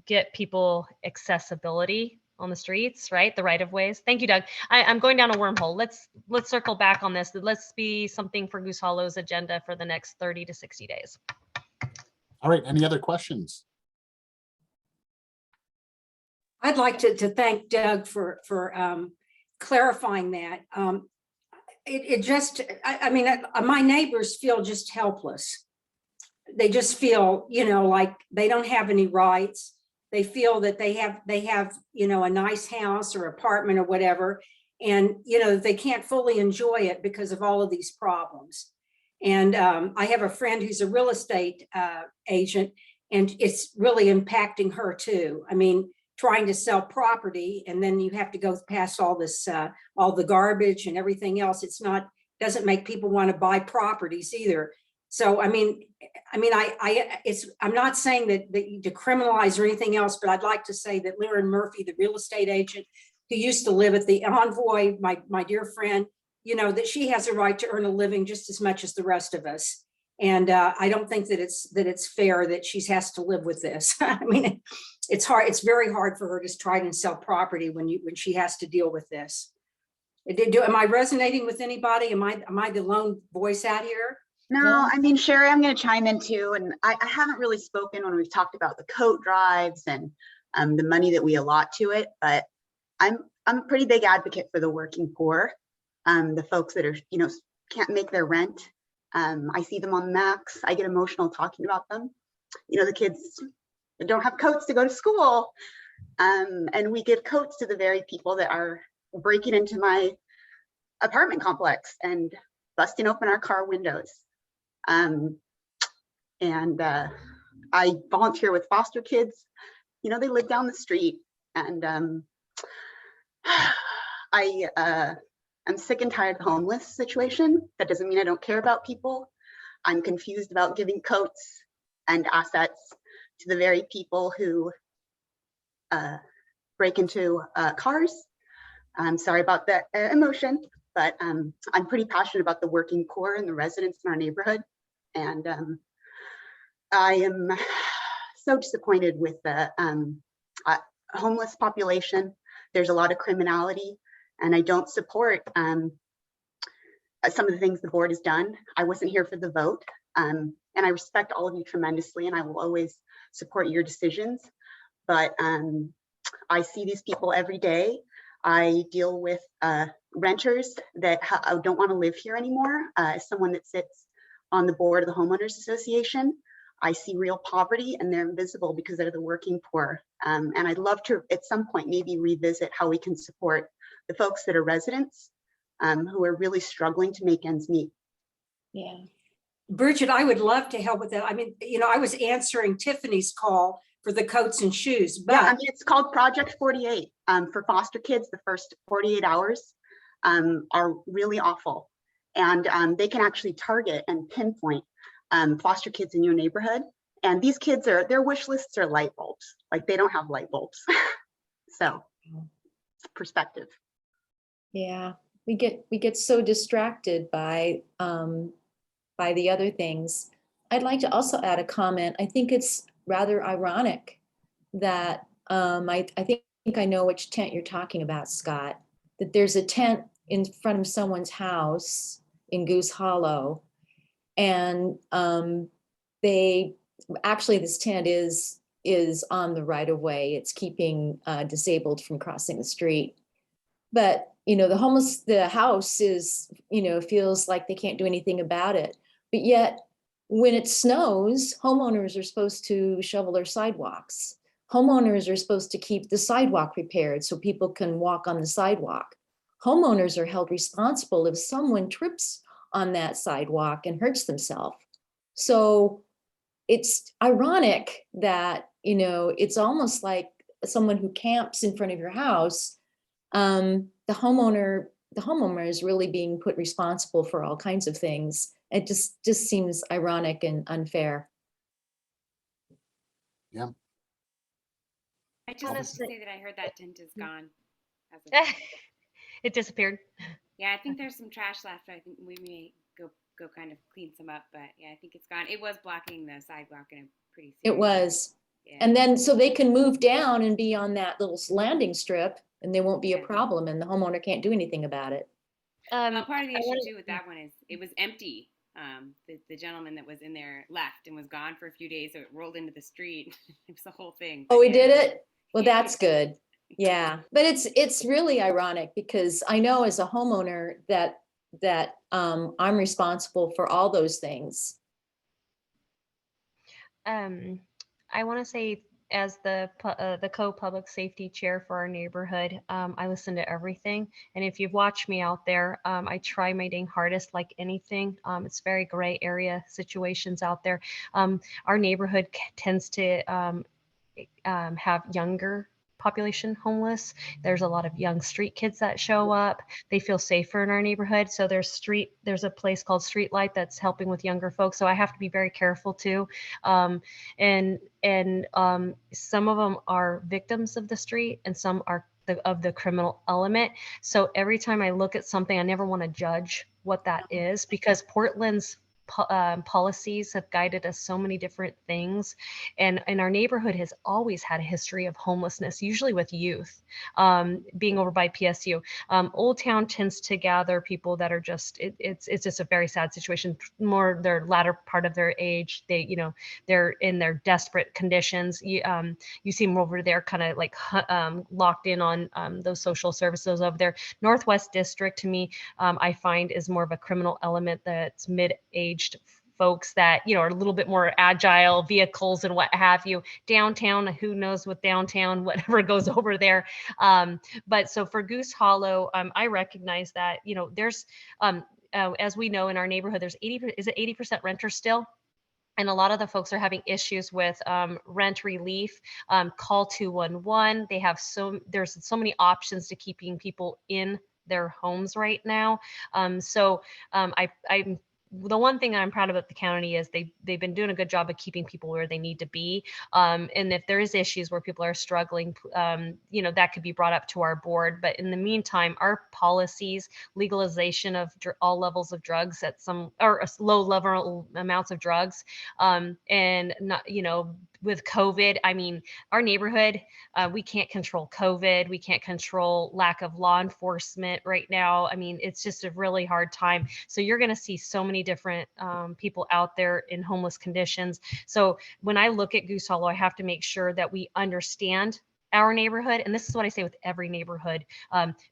get people accessibility on the streets, right? The right of ways. Thank you, Doug. I'm going down a wormhole. Let's circle back on this. Let's be something for Goose Hollow's agenda for the next 30 to 60 days. All right, any other questions? I'd like to thank Doug for clarifying that. My neighbors feel just helpless. They just feel, like they don't have any rights. They feel that they have, a nice house or apartment or whatever, and, they can't fully enjoy it because of all of these problems. And I have a friend who's a real estate agent, and it's really impacting her too. I mean, trying to sell property, and then you have to go past all this, all the garbage and everything else. Doesn't make people want to buy properties either. So, I'm not saying that you decriminalize or anything else, but I'd like to say that Lyran Murphy, the real estate agent who used to live at the Envoy, my dear friend, that she has a right to earn a living just as much as the rest of us. And I don't think that it's fair that she has to live with this. I mean, it's hard. It's very hard for her to try and sell property when she has to deal with this. Am I resonating with anybody? Am I the lone voice out here? No, I mean, Sherry, I'm going to chime in too. And I haven't really spoken when we've talked about the coat drives and the money that we allot to it, but I'm a pretty big advocate for the working poor, the folks that are, can't make their rent. I see them on the max. I get emotional talking about them. The kids don't have coats to go to school. And we give coats to the very people that are breaking into my apartment complex and busting open our car windows. I volunteer with foster kids. They live down the street, and I'm sick and tired of the homeless situation. That doesn't mean I don't care about people. I'm confused about giving coats and assets to the very people who break into cars. I'm sorry about the emotion, but I'm pretty passionate about the working poor and the residents in our neighborhood. And I am so disappointed with the homeless population. There's a lot of criminality, and I don't support some of the things the board has done. I wasn't here for the vote, and I respect all of you tremendously, and I will always support your decisions. But I see these people every day. I deal with renters that don't want to live here anymore. As someone that sits on the board of the Homeowners Association, I see real poverty, and they're invisible because they're the working poor. And I'd love to, at some point, maybe revisit how we can support the folks that are residents who are really struggling to make ends meet. Yeah. Bridget, I would love to help with that. I mean, you know, I was answering Tiffany's call for the coats and shoes, but yeah, I mean, it's called Project 48 for foster kids. The first 48 hours are really awful, and they can actually target and pinpoint foster kids in your neighborhood. And these kids their wish lists are light bulbs. Like, they don't have light bulbs. So perspective. Yeah, we get so distracted by the other things. I'd like to also add a comment. I think it's rather ironic that I think I know which tent you're talking about, Scott, that there's a tent in front of someone's house in Goose Hollow, and this tent is on the right of way. It's keeping disabled from crossing the street. But, you know, the house is, you know, feels like they can't do anything about it. But yet, when it snows, homeowners are supposed to shovel their sidewalks. Homeowners are supposed to keep the sidewalk repaired so people can walk on the sidewalk. Homeowners are held responsible if someone trips on that sidewalk and hurts themselves. So it's ironic that, you know, it's almost like someone who camps in front of your house, the homeowner is really being put responsible for all kinds of things. It just seems ironic and unfair. Yeah. I just want to say that I heard that tent is gone. It disappeared. Yeah, I think there's some trash left. I think we may go kind of clean some up, but yeah, I think it's gone. It was blocking the sidewalk in a pretty It was. Yeah. And then so they can move down and be on that little landing strip, and there won't be a problem, and the homeowner can't do anything about it. Well, part of the issue too with that one is it was empty. The gentleman that was in there left and was gone for a few days, so it rolled into the street. It was the whole thing. Oh, we did it? Well, that's good. Yeah, but it's really ironic because I know as a homeowner that I'm responsible for all those things. I want to say, as the co-public safety chair for our neighborhood, I listen to everything. And if you've watched me out there, I try my dang hardest, like anything. It's very gray area situations out there. Our neighborhood tends to have younger population homeless. There's a lot of young street kids that show up. They feel safer in our neighborhood. So there's a place called Streetlight that's helping with younger folks. So I have to be very careful too. And some of them are victims of the street and some are of the criminal element. So every time I look at something, I never want to judge what that is, because Portland's policies have guided us so many different things, and our neighborhood has always had a history of homelessness, usually with youth. Being over by PSU, Old Town tends to gather people that are just it's just a very sad situation. More their latter part of their age, they're in their desperate conditions. You see them over there, kind of like locked in on those social services over there. Northwest District, to me, I find is more of a criminal element that's mid-aged folks that are a little bit more agile, vehicles and what have you. Downtown, who knows with downtown, whatever goes over there. But so for Goose Hollow, I recognize that there's as we know in our neighborhood, there's 80% renters still. And a lot of the folks are having issues with rent relief. Call 211. There's so many options to keeping people in their homes right now. I'm the one thing I'm proud about the county is they've been doing a good job of keeping people where they need to be. And if there is issues where people are struggling, that could be brought up to our board. But in the meantime, our policies, legalization of all levels of drugs at some or low level amounts of drugs, and not, with COVID, I mean, our neighborhood, we can't control COVID. We can't control lack of law enforcement right now. I mean, it's just a really hard time. So you're going to see so many different people out there in homeless conditions. So when I look at Goose Hollow, I have to make sure that we understand our neighborhood. And this is what I say with every neighborhood.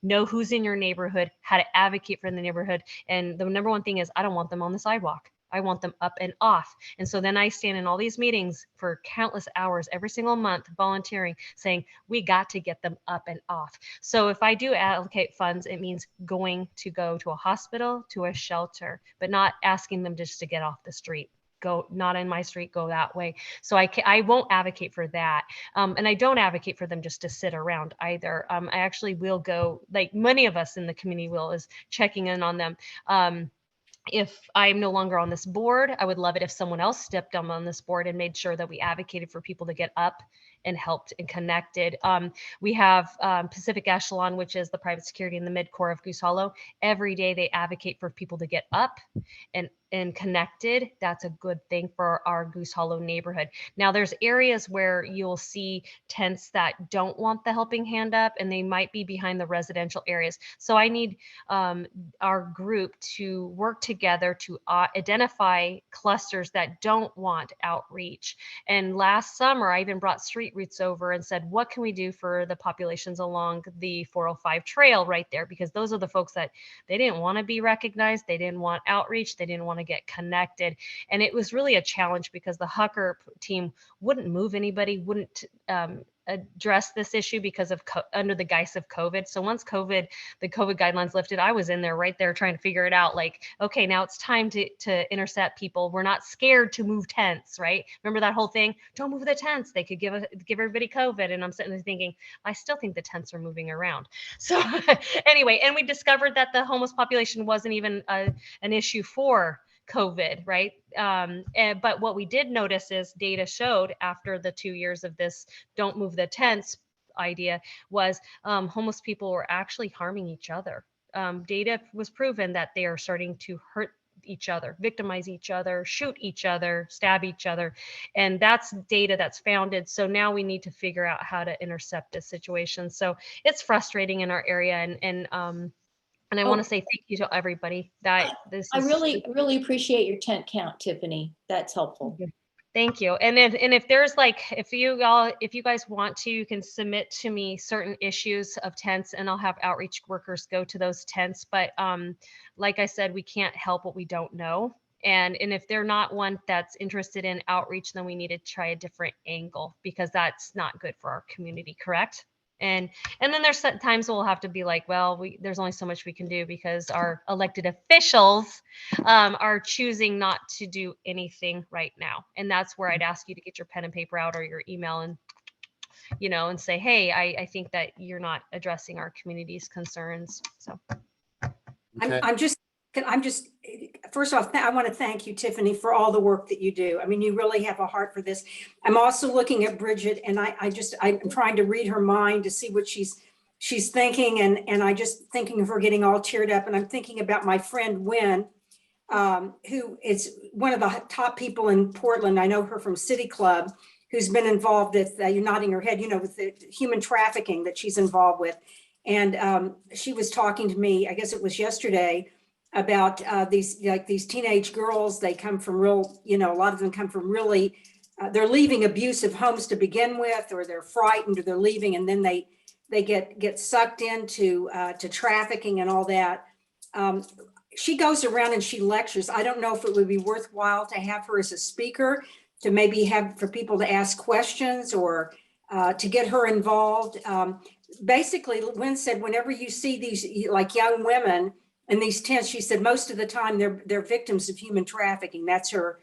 Know who's in your neighborhood, how to advocate for the neighborhood. And the number one thing is I don't want them on the sidewalk. I want them up and off. And so then I stand in all these meetings for countless hours every single month, volunteering, saying, we got to get them up and off. So if I do allocate funds, it means going to go to a hospital, to a shelter, but not asking them just to get off the street. Go, not in my street, go that way. So I won't advocate for that. And I don't advocate for them just to sit around either. I actually will go, like many of us in the community will, is checking in on them. If I'm no longer on this board, I would love it if someone else stepped on this board and made sure that we advocated for people to get up and helped and connected. We have Pacific Echelon, which is the private security in the mid-core of Goose Hollow. Every day they advocate for people to get up and connected. That's a good thing for our Goose Hollow neighborhood. Now there's areas where you'll see tents that don't want the helping hand up, and they might be behind the residential areas. So I need our group to work together to identify clusters that don't want outreach. And last summer, I even brought street roots over and said, what can we do for the populations along the 405 trail right there? Because those are the folks that they didn't want to be recognized. They didn't want outreach. They didn't want to get connected. And it was really a challenge because the Hucker team wouldn't move anybody, wouldn't address this issue because of under the guise of COVID. So once the COVID guidelines lifted, I was in there right there trying to figure it out. Like, okay, now it's time to intercept people. We're not scared to move tents, right? Remember that whole thing? Don't move the tents. They could give everybody COVID. And I'm sitting there thinking, I still think the tents are moving around. So anyway, and we discovered that the homeless population wasn't even an issue for COVID, right? But what we did notice is data showed after the 2 years of this don't move the tents idea was homeless people were actually harming each other. Data was proven that they are starting to hurt each other, victimize each other, shoot each other, stab each other. And that's data that's founded. So now we need to figure out how to intercept this situation. So it's frustrating in our area. And I want to say thank you to everybody that this I is. really appreciate your tent count, Tiffany. That's helpful. Thank you. And if there's like, if you guys want to, you can submit to me certain issues of tents and I'll have outreach workers go to those tents. But like I said, we can't help what we don't know. And if they're not one that's interested in outreach, then we need to try a different angle because that's not good for our community, correct? And then there's times we'll have to be like, well, there's only so much we can do because our elected officials are choosing not to do anything right now. And that's where I'd ask you to get your pen and paper out or your email and, and say, hey, I think that you're not addressing our community's concerns. So I'm just, first off, I want to thank you, Tiffany, for all the work that you do. I mean, you really have a heart for this. I'm also looking at Bridget and I'm trying to read her mind to see what she's thinking. And I just thinking of her getting all teared up. And I'm thinking about my friend, Wynn, who is one of the top people in Portland. I know her from City Club, who's been involved with, you're nodding her head, with the human trafficking that she's involved with. And she was talking to me, I guess it was yesterday, about these teenage girls. They come from a lot of them come from really, they're leaving abusive homes to begin with, or they're frightened, or they're leaving, and then they get sucked into to trafficking and all that. She goes around and she lectures. I don't know if it would be worthwhile to have her as a speaker, to maybe have for people to ask questions or to get her involved. Basically, Lynn said, whenever you see these like young women in these tents, she said most of the time they're victims of human trafficking. That's her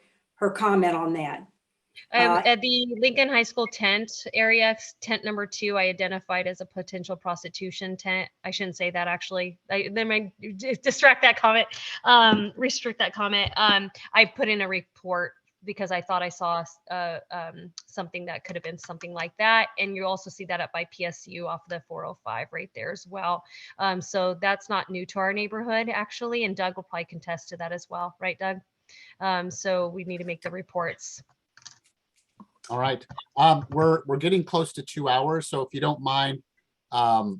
comment on that. At the Lincoln High School tent area, tent number 2, I identified as a potential prostitution tent. I shouldn't say that actually. Then might distract that comment, restrict that comment. I put in a report because I thought I saw something that could have been something like that. And you also see that up by PSU off the 405 right there as well. So that's not new to our neighborhood actually. And Doug will probably contest to that as well. Right, Doug? So we need to make the reports. All right. We're getting close to 2 hours. So if you don't mind,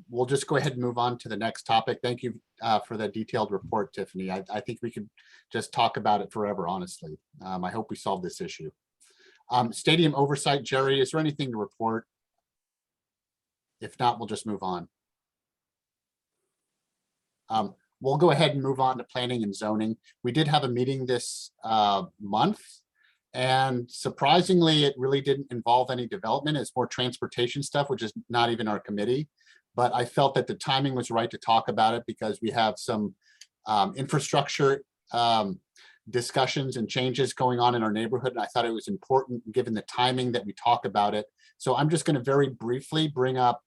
we'll just go ahead and move on to the next topic. Thank you for that detailed report, Tiffany. I think we could just talk about it forever, honestly. I hope we solve this issue. Stadium oversight, Jerry, is there anything to report? If not, we'll just move on. We'll go ahead and move on to planning and zoning. We did have a meeting this month, and surprisingly, it really didn't involve any development. It's more transportation stuff, which is not even our committee. But I felt that the timing was right to talk about it because we have some infrastructure discussions and changes going on in our neighborhood. And I thought it was important given the timing that we talk about it. So I'm just going to very briefly bring up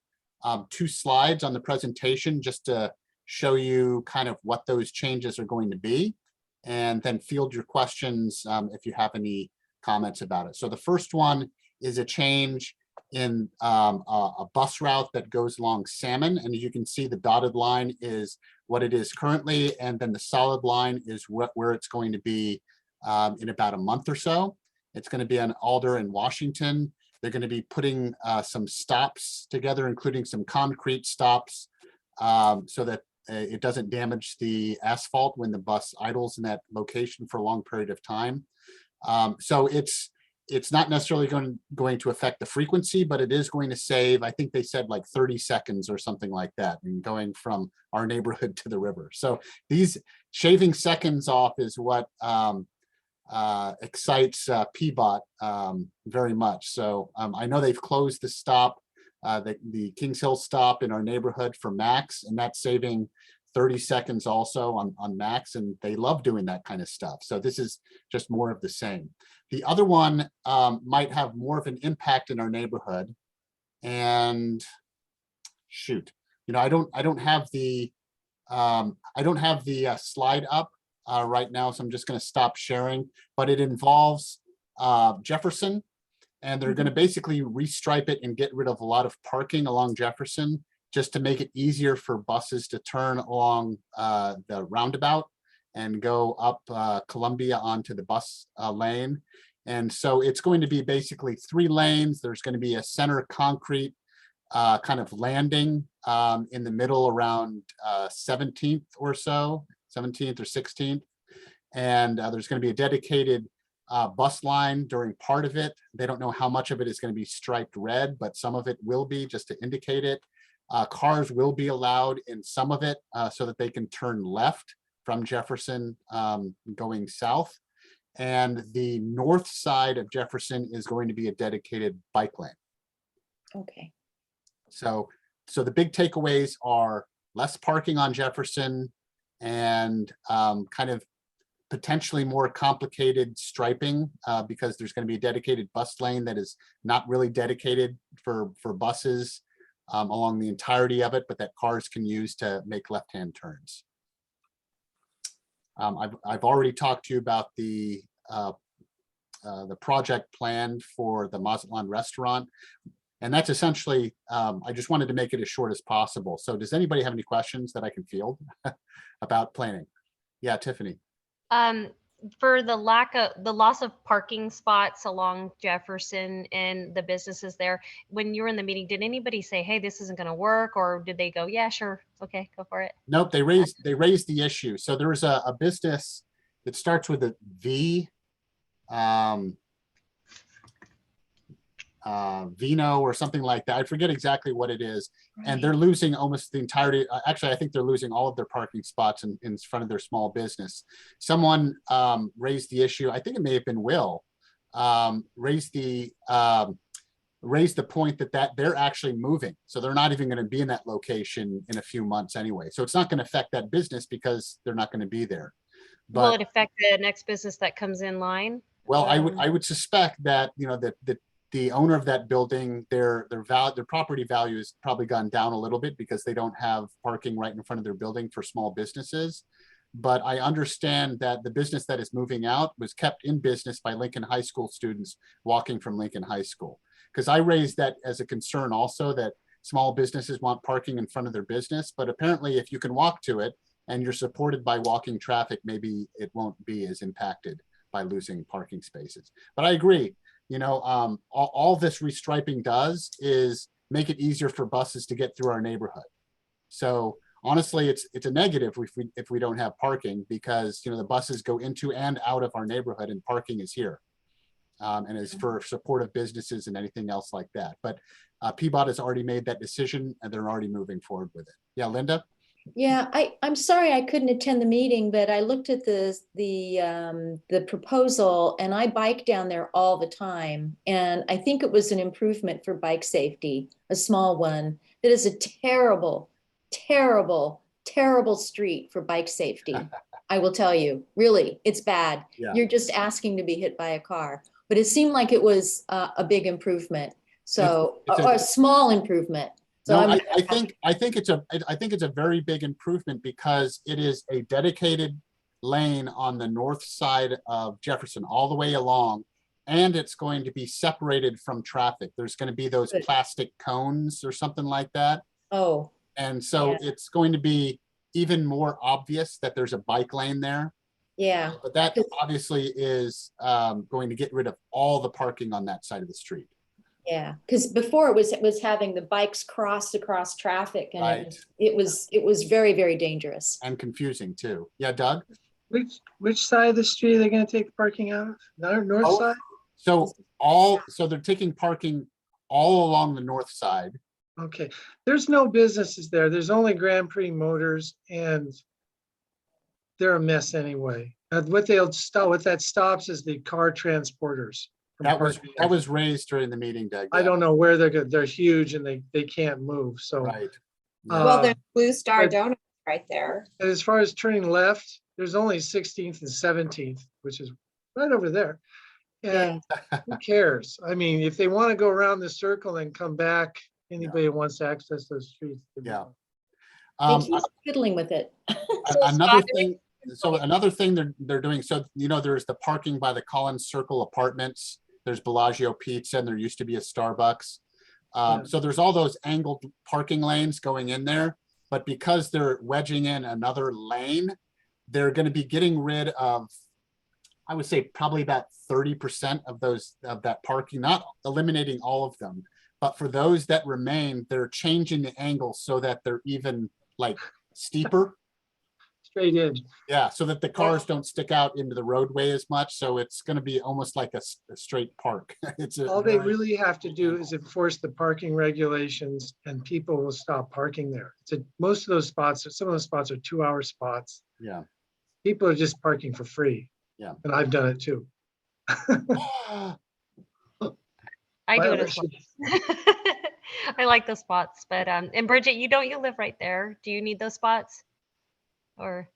2 slides on the presentation just to show you kind of what those changes are going to be, and then field your questions if you have any comments about it. So the first one is a change in a bus route that goes along Salmon. And you can see the dotted line is what it is currently. And then the solid line is where it's going to be in about a month or so. It's going to be on Alder and Washington. They're going to be putting some stops together, including some concrete stops so that it doesn't damage the asphalt when the bus idles in that location for a long period of time. So it's not necessarily going to affect the frequency, but it is going to save, I think they said like 30 seconds or something like that, and going from our neighborhood to the river. So these shaving seconds off is what excites PBOT very much. So I know they've closed the stop, the Kings Hill stop in our neighborhood for Max, and that's saving 30 seconds also on Max, and they love doing that kind of stuff. So this is just more of the same. The other one might have more of an impact in our neighborhood. And shoot, I don't have the slide up right now, so I'm just going to stop sharing. But it involves Jefferson, and they're going to basically restripe it and get rid of a lot of parking along Jefferson, just to make it easier for buses to turn along the roundabout and go up Columbia onto the bus lane. And so it's going to be basically 3 lanes. There's going to be a center concrete kind of landing in the middle around 17th or so, 17th or 16th. And there's going to be a dedicated bus line during part of it. They don't know how much of it is going to be striped red, but some of it will be, just to indicate it. Cars will be allowed in some of it so that they can turn left from Jefferson going south. And the north side of Jefferson is going to be a dedicated bike lane. Okay. So the big takeaways are less parking on Jefferson and kind of potentially more complicated striping because there's going to be a dedicated bus lane that is not really dedicated for buses along the entirety of it, but that cars can use to make left-hand turns. I've already talked to you about the project plan for the Mazatlan restaurant, and that's essentially, I just wanted to make it as short as possible. So does anybody have any questions that I can field about planning? Yeah, Tiffany. For the loss of parking spots along Jefferson and the businesses there, when you were in the meeting, did anybody say, hey, this isn't going to work? Or did they go, yeah, sure. Okay, go for it. Nope, they raised the issue. So there was a business that starts with a V, Vino or something like that. I forget exactly what it is. Right. And they're losing almost the entirety. Actually, I think they're losing all of their parking spots in front of their small business. Someone raised the issue. I think it may have been Will, raised the point that they're actually moving. So they're not even going to be in that location in a few months anyway. So it's not going to affect that business because they're not going to be there. But will it affect the next business that comes in line? Well, I would suspect that, you know, that the owner of that building, their property value has probably gone down a little bit because they don't have parking right in front of their building for small businesses. But I understand that the business that is moving out was kept in business by Lincoln High School students walking from Lincoln High School. Because I raised that as a concern also, that small businesses want parking in front of their business, but apparently if you can walk to it and you're supported by walking traffic, maybe it won't be as impacted by losing parking spaces. But I agree, you know, all this restriping does is make it easier for buses to get through our neighborhood. So honestly, it's a negative if we don't have parking, because, you know, the buses go into and out of our neighborhood and parking is here. And is for supportive businesses and anything else like that. But PBOT has already made that decision and they're already moving forward with it. Yeah, Linda? Yeah, I'm sorry I couldn't attend the meeting, but I looked at the proposal and I bike down there all the time. And I think it was an improvement for bike safety, a small one. That is a terrible, terrible, terrible street for bike safety. I will tell you, really, it's bad. Yeah. You're just asking to be hit by a car. But it seemed like it was a big improvement. So, It's or a small improvement. So No, I'm I think it's a very big improvement because it is a dedicated lane on the north side of Jefferson all the way along, and it's going to be separated from traffic. There's going to be those Good. plastic cones or something like that. Oh, And so Yeah. it's going to be even more obvious that there's a bike lane there. yeah. But that obviously is going to get rid of all the parking on that side of the street. Yeah, because before it was having the bikes cross across traffic, and Right. it was very, very dangerous. And confusing too. Yeah, Doug? Which side of the street are they gonna take the parking out of? North Oh. side? So they're taking parking all along the north side. Okay, there's no businesses there. There's only Grand Prix Motors and they're a mess anyway. What that stops is the car transporters. from parking. That was raised during the meeting, Doug. I yeah. don't know where they're huge and they can't move, so. Right. Well, there's Blue Star but- Donuts right there. And as far as turning left, there's only 16th and 17th, which is right over there. And who cares? I mean, if they want to go around the circle and come back, anybody who wants to access those streets. Yeah. They keep fiddling with it. Another thing. So another thing they're doing. So, you know, there's the parking by the Collins Circle Apartments. There's Bellagio Pizza, and there used to be a Starbucks. So there's all those angled parking lanes going in there. But because they're wedging in another lane, they're going to be getting rid of, I would say, probably about 30% of that parking, not eliminating all of them. But for those that remain, they're changing the angle so that they're even like steeper. Straight in. Yeah, so that the cars don't stick out into the roadway as much. So it's going to be almost like a straight park. All they really have to do is enforce the parking regulations and people will stop parking there. Most of those spots, some of those spots are 2-hour spots. Yeah. People are just parking for free. Yeah. And I've done it too. I do it as well. I like those spots, but and Bridget, you live right there. Do you need those spots? Or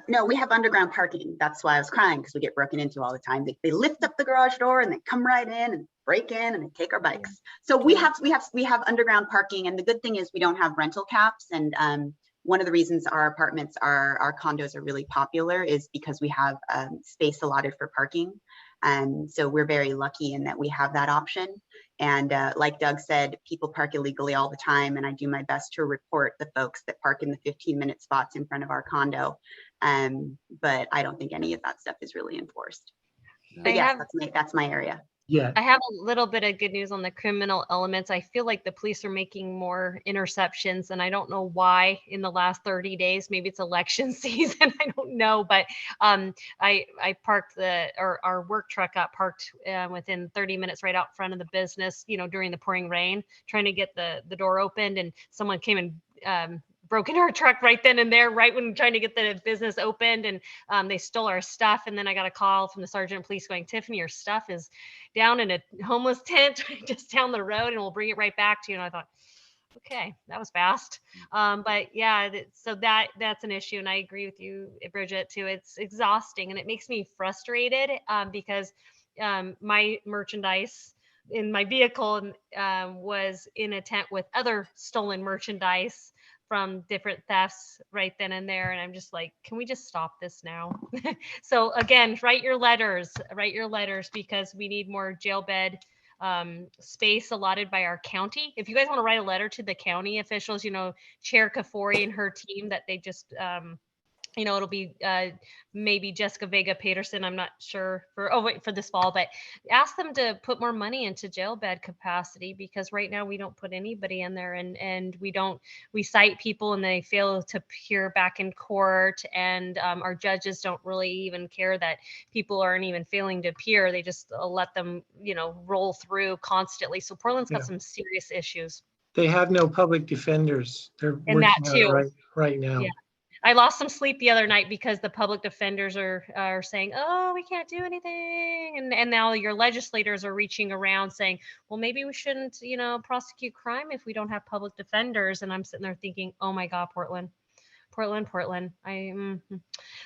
No, we have underground parking. That's why I was crying, because we get broken into all the time. They lift up the garage door and they come right in and break in and they take our bikes. So we have underground parking, and the good thing is we don't have rental caps. And one of the reasons our condos are really popular is because we have space allotted for parking. And so we're very lucky in that we have that option. And like Doug said, people park illegally all the time. And I do my best to report the folks that park in the 15-minute spots in front of our condo. But I don't think any of that stuff is really enforced. But yeah, that's my area. Yeah. I have a little bit of good news on the criminal elements. I feel like the police are making more interceptions, and I don't know why in the last 30 days. Maybe it's election season. I don't know, but I parked our work truck got parked within 30 minutes right out front of the business, you know, during the pouring rain, trying to get the door opened, and someone came and broke into our truck right then and there, right when trying to get the business opened, and they stole our stuff. And then I got a call from the sergeant of police going, "Tiffany, your stuff is down in a homeless tent just down the road, and we'll bring it right back to you." And I thought, okay, that was fast. But yeah, so that's an issue. And I agree with you, Bridget, too. It's exhausting and it makes me frustrated because my merchandise in my vehicle was in a tent with other stolen merchandise from different thefts right then and there. And I'm just like, can we just stop this now? So again, write your letters, because we need more jail bed space allotted by our county. If you guys want to write a letter to the county officials, Chair Kafori and her team, that they just, it'll be maybe Jessica Vega Peterson, I'm not sure for this fall, but ask them to put more money into jail bed capacity, because right now we don't put anybody in there, and we cite people and they fail to appear back in court, and our judges don't really even care that people aren't even failing to appear. They just let them, roll through constantly. So Portland's got some serious issues. They have no public defenders. They're And working that on it too. right now. Yeah. I lost some sleep the other night because the public defenders are saying, oh, we can't do anything. And now your legislators are reaching around saying, well, maybe we shouldn't, prosecute crime if we don't have public defenders. And I'm sitting there thinking, oh my God, Portland.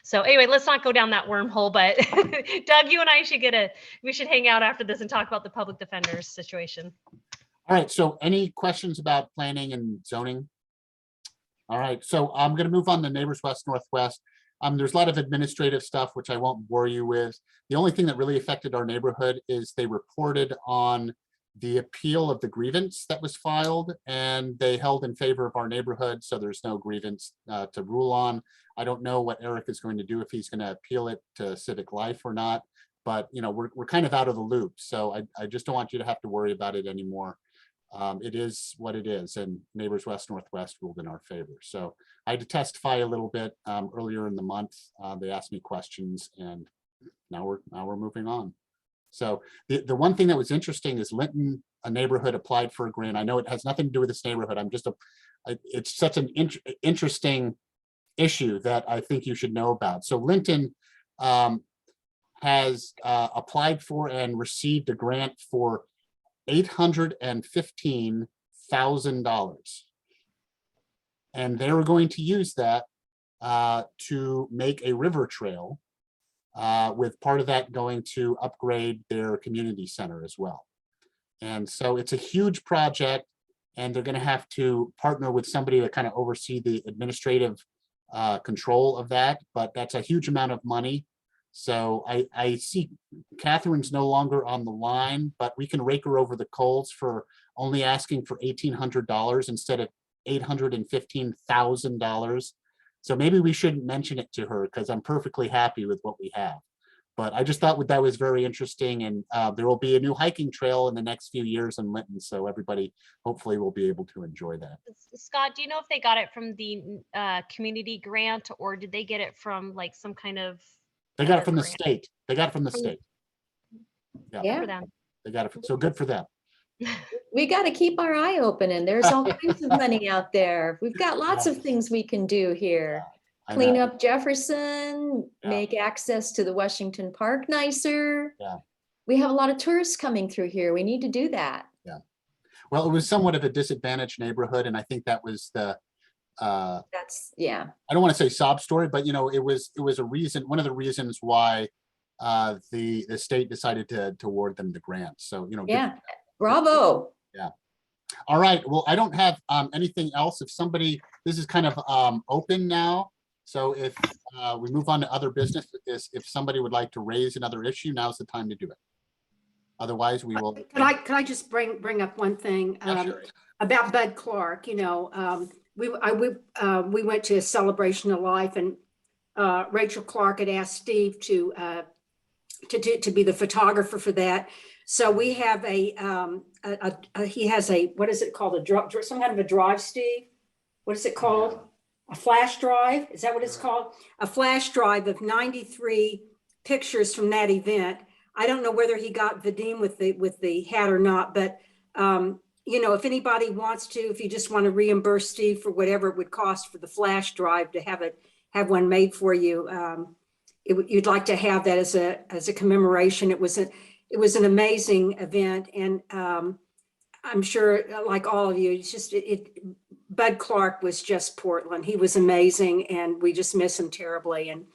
So anyway, let's not go down that wormhole, but Doug, you and I we should hang out after this and talk about the public defenders situation. All right, so any questions about planning and zoning? All right, so I'm going to move on to Neighbors West Northwest. There's a lot of administrative stuff, which I won't bore you with. The only thing that really affected our neighborhood is they reported on the appeal of the grievance that was filed, and they held in favor of our neighborhood, so there's no grievance to rule on. I don't know what Eric is going to do, if he's going to appeal it to Civic Life or not, but we're kind of out of the loop, so I just don't want you to have to worry about it anymore. It is what it is, and Neighbors West Northwest ruled in our favor. So I had to testify a little bit earlier in the month. They asked me questions, and now we're moving on. So the one thing that was interesting is Linton, a neighborhood, applied for a grant. I know it has nothing to do with this neighborhood. It's such an interesting issue that I think you should know about. So Linton has applied for and received a grant for $815,000. And they were going to use that to make a river trail, with part of that going to upgrade their community center as well. And so it's a huge project, and they're going to have to partner with somebody to kind of oversee the administrative control of that, but that's a huge amount of money. So I see Catherine's no longer on the line, but we can rake her over the coals for only asking for $1,800 instead of $815,000. So maybe we shouldn't mention it to her, because I'm perfectly happy with what we have. But I just thought that was very interesting, and there will be a new hiking trail in the next few years in Linton, so everybody hopefully will be able to enjoy that. Scott, do you know if they got it from the community grant, or did they get it from like some kind of? They got it from the state. They got it from the state. Yeah. For them. They got it. So good for them. We got to keep our eye open, and there's all kinds of money out there. We've got lots of things we can do here. Clean up Jefferson, make access to the Washington Park nicer. Yeah. We have a lot of tourists coming through here. We need to do that. Yeah. Well, it was somewhat of a disadvantaged neighborhood, and I think that was the I don't want to say sob story, but it was a reason, one of the reasons why the state decided to award them the grant. So bravo. Yeah. All right, well, I don't have anything else. If somebody, this is kind of open now, so if we move on to other business with this, if somebody would like to raise another issue, now's the time to do it. Otherwise, we will. Could I just bring up one thing about Bud Clark? We went to a celebration of life, and Rachel Clark had asked Steve to be the photographer for that. So we have he has a, what is it called? Some kind of a drive, Steve? What is it called? A flash drive? Is that what it's called? A flash drive of 93 pictures from that event. I don't know whether he got Vadim with the hat or not, but if anybody wants to, if you just want to reimburse Steve for whatever it would cost for the flash drive to have one made for you, you'd like to have that as a commemoration. It was an amazing event, and I'm sure, like all of you, it's just Bud Clark was just Portland. He was amazing, and we just miss him terribly. And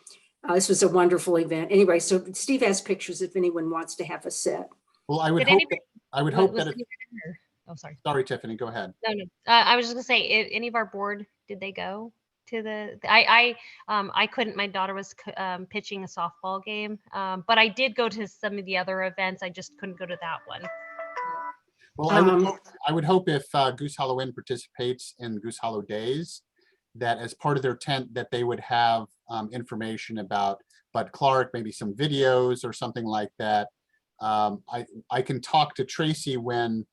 This was a wonderful event. Anyway, so Steve has pictures if anyone wants to have a set. Well, I would Did hope, anybody- I would hope was that, if- anybody there? Oh, sorry. sorry, Tiffany, go ahead. No. I was just gonna say, any of our board, did they go to I couldn't, my daughter was pitching a softball game. But I did go to some of the other events. I just couldn't go to that one. Well, I would hope if Goose Hollow Inn participates in Goose Hollow Days, that as part of their tent, that they would have information about Bud Clark, maybe some videos or something like that. I can talk to Tracy when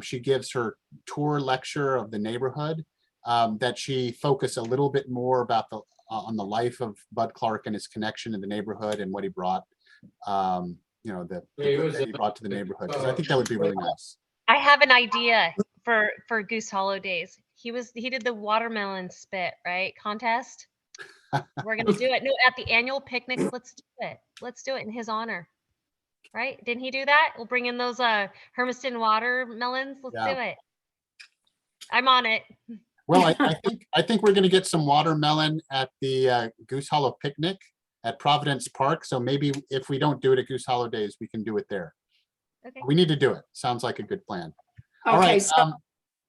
she gives her tour lecture of the neighborhood, that she focus a little bit more about on the life of Bud Clark and his connection to the neighborhood and what he brought, you know, the good that he brought to the neighborhood. Because I think that would be really nice. I have an idea for Goose Hollow Days. He did the watermelon spit, right, contest. We're gonna do it. No, at the annual picnic, let's do it. Let's do it in his honor. Right? Didn't he do that? We'll bring in those Hermiston watermelons. Let's do it. I'm on it. Well, I think we're going to get some watermelon at the Goose Hollow picnic at Providence Park. So maybe if we don't do it at Goose Hollow Days, we can do it there. Okay. We need to do it. Sounds like a good plan. All Okay, right. so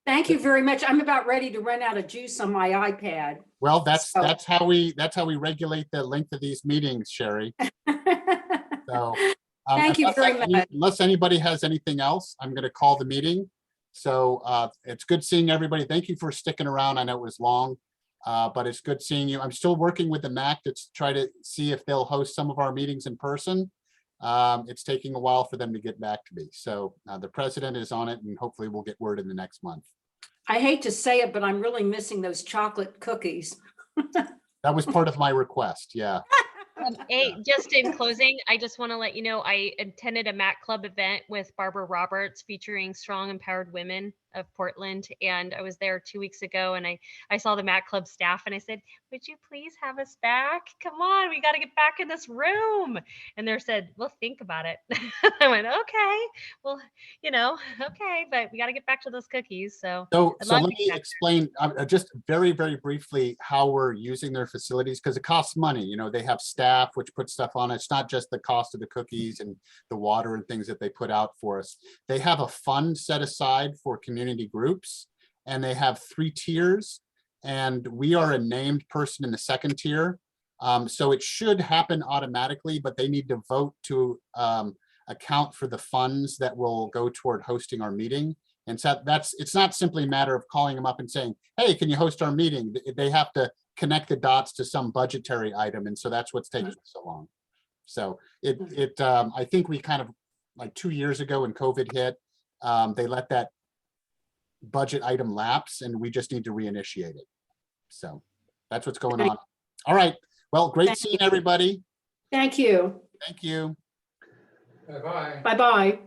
thank you very much. I'm about ready to run out of juice on my iPad. Well, that's how we regulate the length of these meetings, Sherry. So Thank you very much. Unless anybody has anything else, I'm going to call the meeting. So it's good seeing everybody. Thank you for sticking around. I know it was long, but it's good seeing you. I'm still working with the MAC to try to see if they'll host some of our meetings in person. It's taking a while for them to get back to me. So the president is on it, and hopefully we'll get word in the next month. I hate to say it, but I'm really missing those chocolate cookies. That was part of my request. Yeah. Just in closing, I just want to let you know I attended a MAC Club event with Barbara Roberts featuring strong, empowered women of Portland. And I was there 2 weeks ago, and I saw the MAC Club staff, and I said, would you please have us back? Come on, we got to get back in this room. And they said, we'll think about it. I went, okay, well, okay, but we got to get back to those cookies. So let me explain just very, very briefly how we're using their facilities, because it costs money. They have staff which put stuff on it. It's not just the cost of the cookies and the water and things that they put out for us. They have a fund set aside for community groups, and they have 3 tiers, and we are a named person in the 2nd tier. So it should happen automatically, but they need to vote to account for the funds that will go toward hosting our meeting. And so it's not simply a matter of calling them up and saying, hey, can you host our meeting? They have to connect the dots to some budgetary item. And so that's what's taking so long. So I think we kind of, like 2 years ago when COVID hit, they let that budget item lapse, and we just need to reinitiate it. So that's what's going on. All right. Well, great seeing everybody. Thank you. Thank you. Bye-bye. Bye-bye.